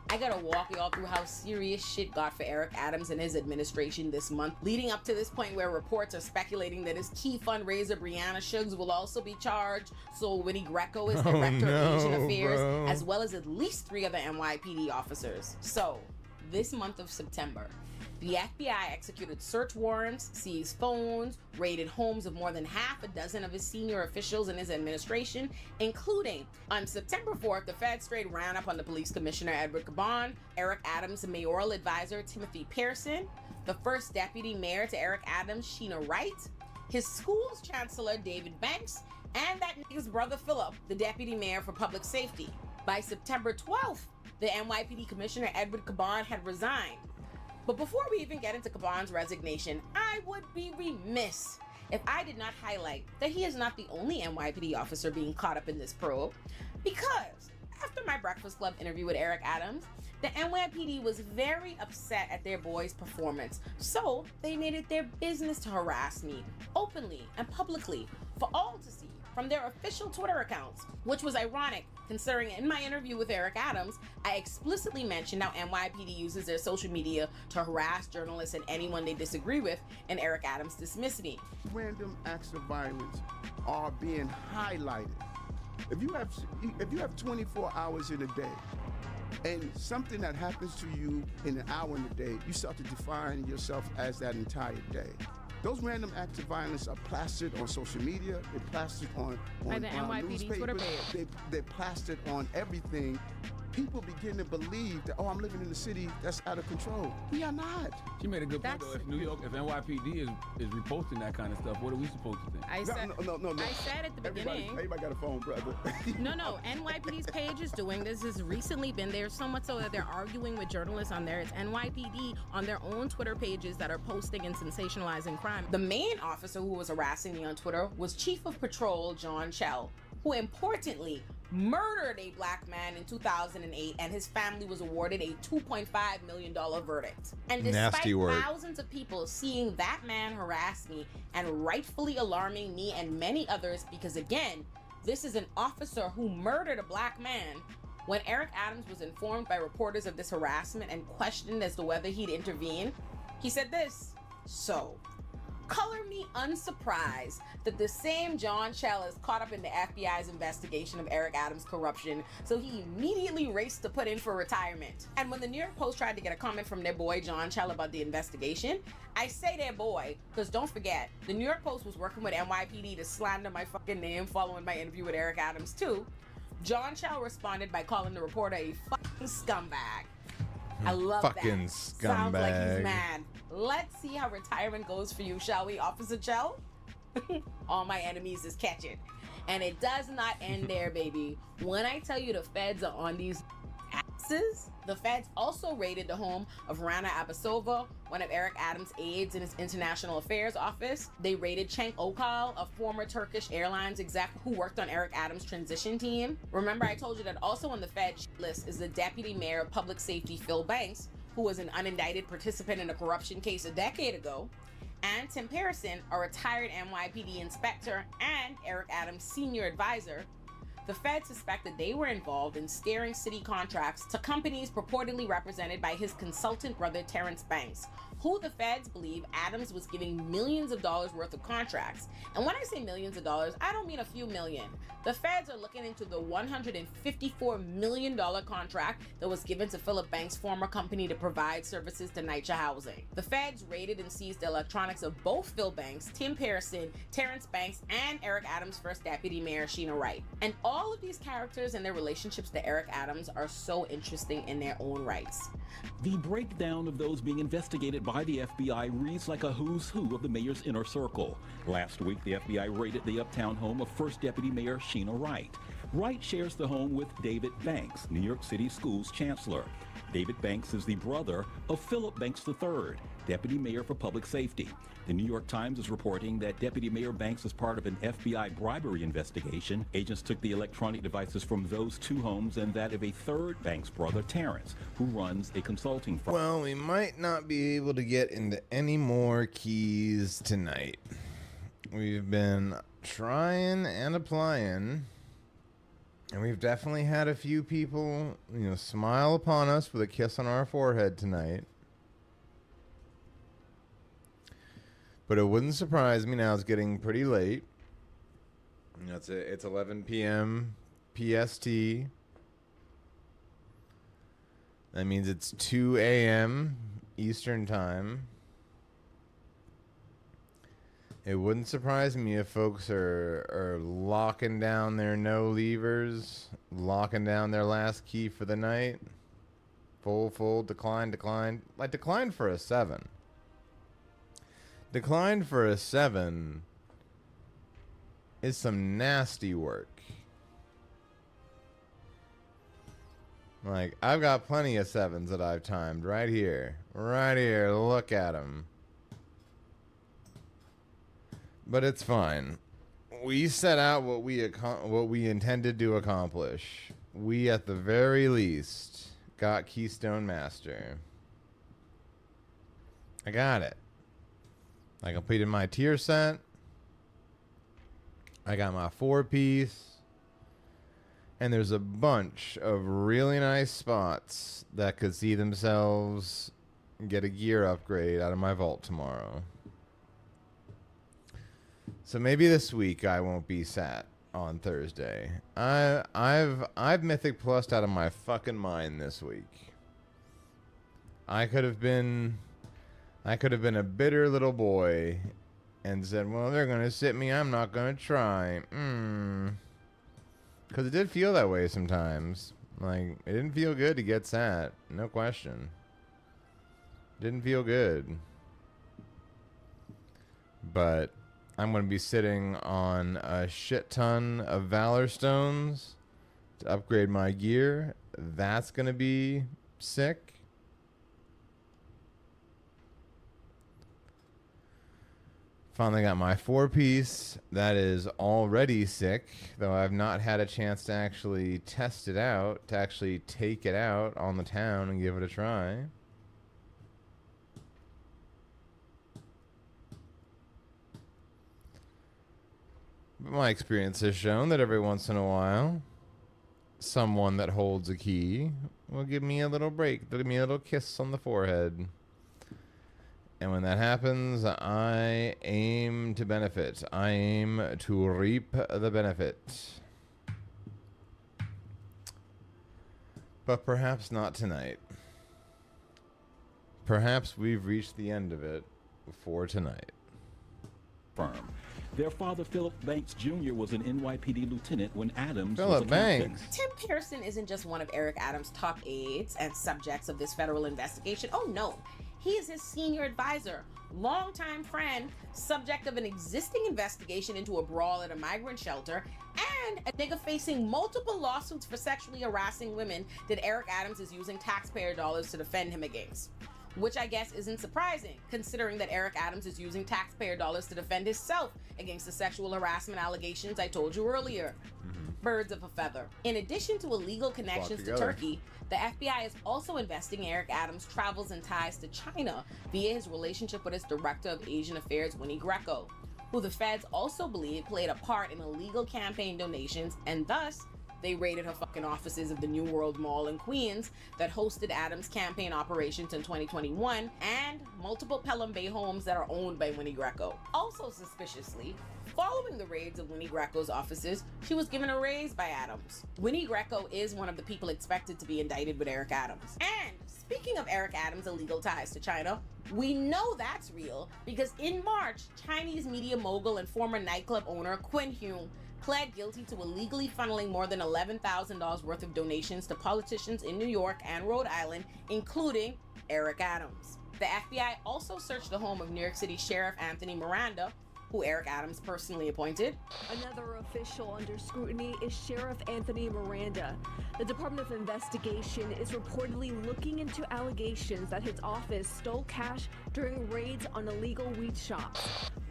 I gotta walk y'all through how serious shit got for Eric Adams and his administration this month, leading up to this point where reports are speculating that his key fundraiser, Brianna Suggs, will also be charged. So Winnie Greco is director of Asian Affairs, as well as at least 3 other NYPD officers. So, this month of September, the FBI executed search warrants, seized phones, raided homes of more than half a dozen of his senior officials in his administration, including, on September 4th, the Fed straight ran up on the police commissioner, Edward Caban, Eric Adams' mayoral advisor, Timothy Pearson, the first deputy mayor to Eric Adams, Sheena Wright, his school's chancellor, David Banks, and that nigga's brother, Philip, the deputy mayor for public safety. By September 12th, the NYPD commissioner, Edward Caban, had resigned. But before we even get into Caban's resignation, I would be remiss if I did not highlight that he is not the only NYPD officer being caught up in this probe, because after my Breakfast Club interview with Eric Adams, the NYPD was very upset at their boy's performance, so they made it their business to harass me openly and publicly for all to see from their official Twitter accounts, which was ironic considering in my interview with Eric Adams, I explicitly mentioned how NYPD uses their social media to harass journalists and anyone they disagree with, and Eric Adams dismissed me. Random acts of violence are being highlighted. If you have 24 hours in a day, and something that happens to you in an hour in a day, you start to define yourself as that entire day. Those random acts of violence are plastered on social media. They're plastered on the NYPD Twitter page. They're plastered on everything. People begin to believe that, oh, I'm living in a city that's out of control. We are not. She made a good point, though. If NYPD is reposting that kind of stuff, what are we supposed to think? I said at the beginning. Everybody got a phone, brother. No. NYPD's page is doing this. Has recently been there so much so that they're arguing with journalists on there. It's NYPD on their own Twitter pages that are posting and sensationalizing crime. The main officer who was harassing me on Twitter was Chief of Patrol John Chell, who importantly murdered a black man in 2008, and his family was awarded a $2.5 million verdict. And despite thousands of people seeing that man harass me and rightfully alarming me and many others, because again, this is an officer who murdered a black man, when Eric Adams was informed by reporters of this harassment and questioned as to whether he'd intervene, he said this: "So, color me unsurprised that the same John Chell is caught up in the FBI's investigation of Eric Adams' corruption, so he immediately raced to put in for retirement." And when the New York Post tried to get a comment from their boy John Chell about the investigation, I say their boy, because don't forget, the New York Post was working with NYPD to slander my fucking name following my interview with Eric Adams too. John Chell responded by calling the reporter a fucking scumbag. I love fucking that. Scumbag. Sounds like he's mad. Let's see how retirement goes for you, shall we, Officer Chell? All my enemies is catching. And it does not end there, baby. When I tell you the feds are on these asses, the feds also raided the home of Rana Abasova, one of Eric Adams' aides in his international affairs office. They raided Cenk Okal, a former Turkish Airlines exec who worked on Eric Adams' transition team. Remember, I told you that also on the Fed list is the deputy mayor of public safety, Phil Banks, who was an unindicted participant in a corruption case a decade ago, and Tim Pearson, a retired NYPD inspector and Eric Adams' senior advisor. The Fed suspected they were involved in steering city contracts to companies purportedly represented by his consultant brother Terrence Banks, who the feds believe Adams was giving millions of dollars worth of contracts. And when I say millions of dollars, I don't mean a few million. The feds are looking into the $154 million contract that was given to Philip Banks' former company to provide services to NYCHA housing. The feds raided and seized the electronics of both Phil Banks, Tim Pearson, Terrence Banks, and Eric Adams' first deputy mayor, Sheena Wright. And all of these characters and their relationships to Eric Adams are so interesting in their own rights. The breakdown of those being investigated by the FBI reads like a who's who of the mayor's inner circle. Last week, the FBI raided the uptown home of First Deputy Mayor Sheena Wright. Wright shares the home with David Banks, New York City Schools Chancellor. David Banks is the brother of Philip Banks III. deputy mayor for public safety. The New York Times is reporting that Deputy Mayor Banks was part of an FBI bribery investigation. Agents took the electronic devices from those two homes and that of a third Banks brother, Terrence, who runs a consulting firm. Well, we might not be able to get into any more keys tonight. We've been trying and applying, and we've definitely had a few people, smile upon us with a kiss on our forehead tonight. But it wouldn't surprise me now. It's getting pretty late. It's 11 p.m. PST. That means it's 2 a.m. Eastern Time. It wouldn't surprise me if folks are locking down their no levers, locking down their last key for the night. Full, decline. Like, decline for a 7. Decline for a 7 is some nasty work. Like, I've got plenty of 7s that I've timed right here. Right here. Look at them. But it's fine. We set out what we intended to accomplish. We, at the very least, got Keystone Master. I got it. I completed my tier set. I got my 4-piece. And there's a bunch of really nice spots that could see themselves get a gear upgrade out of my vault tomorrow. So maybe this week I won't be sat on Thursday. I've Mythic Plussed out of my fucking mind this week. I could have been a bitter little boy and said, well, they're going to sit me. I'm not going to try. Because it did feel that way sometimes. Like, it didn't feel good to get sat. No question. Didn't feel good. But I'm going to be sitting on a shit ton of Valor Stones to upgrade my gear. That's going to be sick. Finally got my 4-piece. That is already sick, though I've not had a chance to actually test it out, to actually take it out on the town and give it a try. But my experience has shown that every once in a while, someone that holds a key will give me a little break. They'll give me a little kiss on the forehead. And when that happens, I aim to benefit. I aim to reap the benefit. But perhaps not tonight. Perhaps we've reached the end of it for tonight. Firm. Their father, Philip Banks Jr., was an NYPD lieutenant when Adams was Philip a captain. Banks. Tim Pearson isn't just one of Eric Adams' top aides and subjects of this federal investigation. Oh, no. He is his senior advisor, longtime friend, subject of an existing investigation into a brawl at a migrant shelter, and a nigga facing multiple lawsuits for sexually harassing women that Eric Adams is using taxpayer dollars to defend him against. Which I guess isn't surprising, considering that Eric Adams is using taxpayer dollars to defend himself against the sexual harassment allegations I told you earlier. Birds of a feather. In addition to illegal connections to Turkey, the FBI is also investigating Eric Adams' travels and ties to China via his relationship with its Director of Asian Affairs, Winnie Greco, who the feds also believe played a part in illegal campaign donations, and thus they raided her fucking offices of the New World Mall in Queens that hosted Adams' campaign operations in 2021, and multiple Pelham Bay homes that are owned by Winnie Greco. Also suspiciously, following the raids of Winnie Greco's offices, she was given a raise by Adams. Winnie Greco is one of the people expected to be indicted with Eric Adams. And speaking of Eric Adams' illegal ties to China, we know that's real because in March, Chinese media mogul and former nightclub owner Qin Huang pled guilty to illegally funneling more than $11,000 worth of donations to politicians in New York and Rhode Island, including Eric Adams. The FBI also searched the home of New York City Sheriff Anthony Miranda, who Eric Adams personally appointed. Another official under scrutiny is Sheriff Anthony Miranda. The Department of Investigation is reportedly looking into allegations that his office stole cash during raids on illegal weed shops.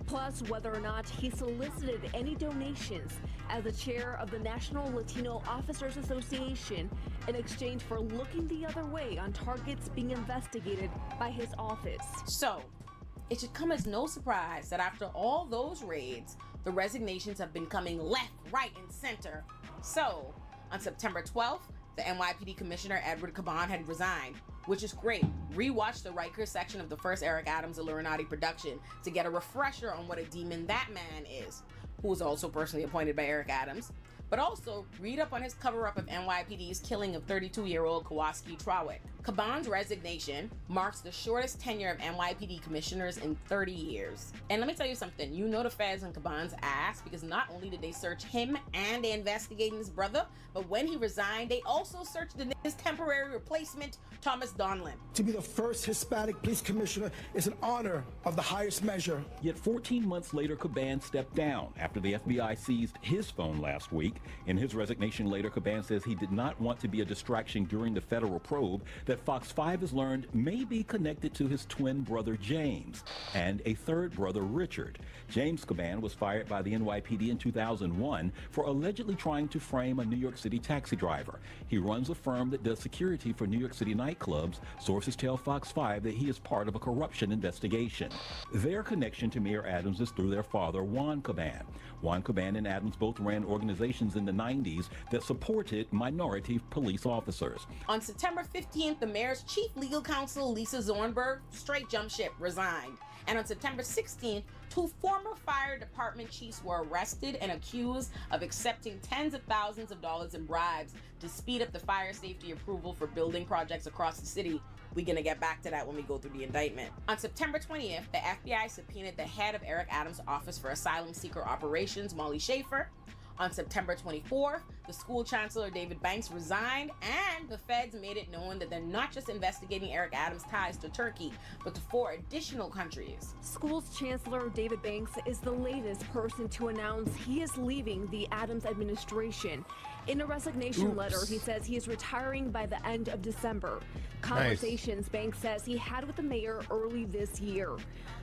Plus, whether or not he solicited any donations as the chair of the National Latino Officers Association in exchange for looking the other way on targets being investigated by his office. So, it should come as no surprise that after all those raids, the resignations have been coming left, right, and center. So, on September 12th, the NYPD Commissioner Edward Caban had resigned, which is great. Rewatch the Rikers section of the first Eric Adams Illuminati production to get a refresher on what a demon that man is, who was also personally appointed by Eric Adams. But also, read up on his cover-up of NYPD's killing of 32-year-old Kowalski Trawick. Caban's resignation marks the shortest tenure of NYPD commissioners in 30 years. And let me tell you something, you know the feds on Caban's ass, because not only did they search him and they investigated his brother, but when he resigned, they also searched his temporary replacement, Thomas Donlin. To be the first Hispanic police commissioner is an honor of the highest measure. Yet 14 months later, Caban stepped down after the FBI seized his phone last week. In his resignation letter, Caban says he did not want to be a distraction during the federal probe that Fox 5 has learned may be connected to his twin brother James and a third brother Richard. James Caban was fired by the NYPD in 2001 for allegedly trying to frame a New York City taxi driver. He runs a firm that does security for New York City nightclubs. Sources tell Fox 5 that he is part of a corruption investigation. Their connection to Mayor Adams is through their father, Juan Caban. Juan Caban and Adams both ran organizations in the 90s that supported minority police officers. On September 15th, the mayor's chief legal counsel, Lisa Zornberg, straight jump ship, resigned. And on September 16th, 2 former fire department chiefs were arrested and accused of accepting tens of thousands of dollars in bribes to speed up the fire safety approval for building projects across the city. We're gonna get back to that when we go through the indictment. On September 20th, the FBI subpoenaed the head of Eric Adams' Office for Asylum Seeker Operations, Molly Schaefer. On September 24th, the school chancellor David Banks resigned, and the feds made it known that they're not just investigating Eric Adams' ties to Turkey, but to 4 additional countries. Schools Chancellor David Banks is the latest person to announce he is leaving the Adams administration. In a resignation letter, he says he is retiring by the end of December. Conversations Banks says he had with the mayor early this year.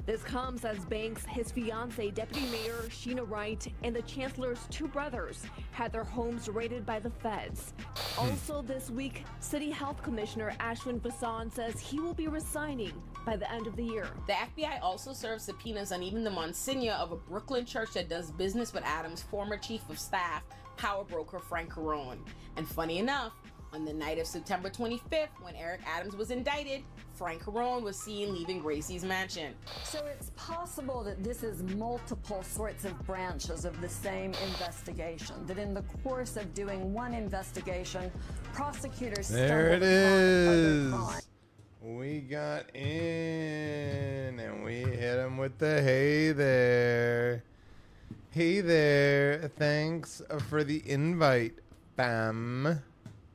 This comes as Banks, his fiancée, Deputy Mayor Sheena Wright, and the Chancellor's 2 brothers had their homes raided by the feds. Also this week, City Health Commissioner Ashwin Vasan says he will be resigning by the end of the year. The FBI also served subpoenas on even the Monsignor of a Brooklyn church that does business with Adams' former chief of staff, power broker Frank Carone. And funny enough, on the night of September 25th, when Eric Adams was indicted, Frank Carone was seen leaving Gracie's mansion. So it's possible that this is multiple sorts of branches of the same investigation, that in the course of doing one investigation, prosecutors there it stumbled upon other is. We got in and we hit him with the hey there. Hey there. Thanks for the invite, fam.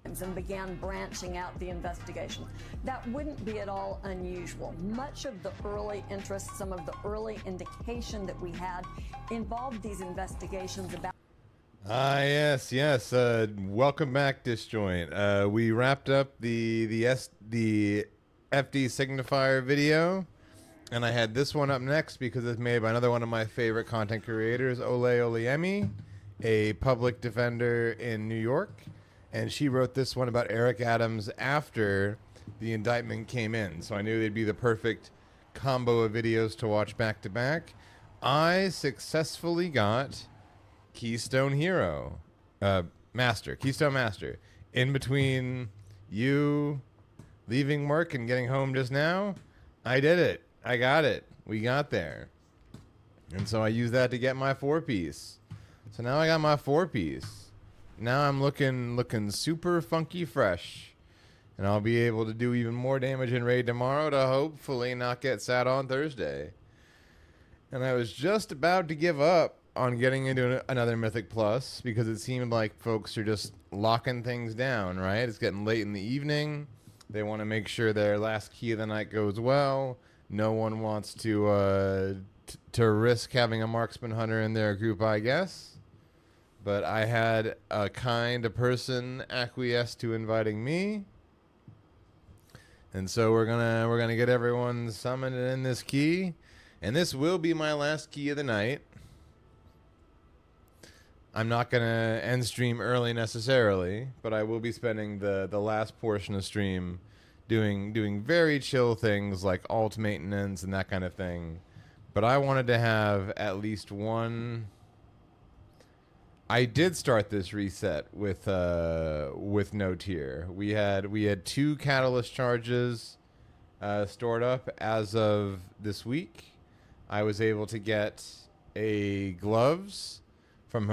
and began branching out the investigation. That wouldn't be at all unusual. Much of the early interest, some of the early indication that we had involved these investigations about. Yes. Welcome back, Disjoint. We wrapped up the FD signifier video, and I had this one up next because it's made by another one of my favorite content creators, Ole Oyemi, a public defender in New York, and she wrote this one about Eric Adams after the indictment came in. So I knew they'd be the perfect combo of videos to watch back to back. I successfully got Keystone Master. In between you leaving work and getting home just now, I did it. I got it. We got there. And so I used that to get my 4-piece. So now I got my 4-piece. Now I'm looking super funky fresh. And I'll be able to do even more damage in raid tomorrow to hopefully not get sat on Thursday. And I was just about to give up on getting into another Mythic Plus because it seemed like folks are just locking things down, right? It's getting late in the evening. They want to make sure their last key of the night goes well. No one wants to to risk having a marksman hunter in their group, I guess. But I had a kind person acquiesce to inviting me. And so we're gonna get everyone summoned in this key. And this will be my last key of the night. I'm not going to end stream early necessarily, but I will be spending the last portion of stream doing very chill things like alt maintenance and that kind of thing. But I wanted to have at least one. I did start this reset with no tier. We had 2 catalyst charges stored up as of this week. I was able to get a gloves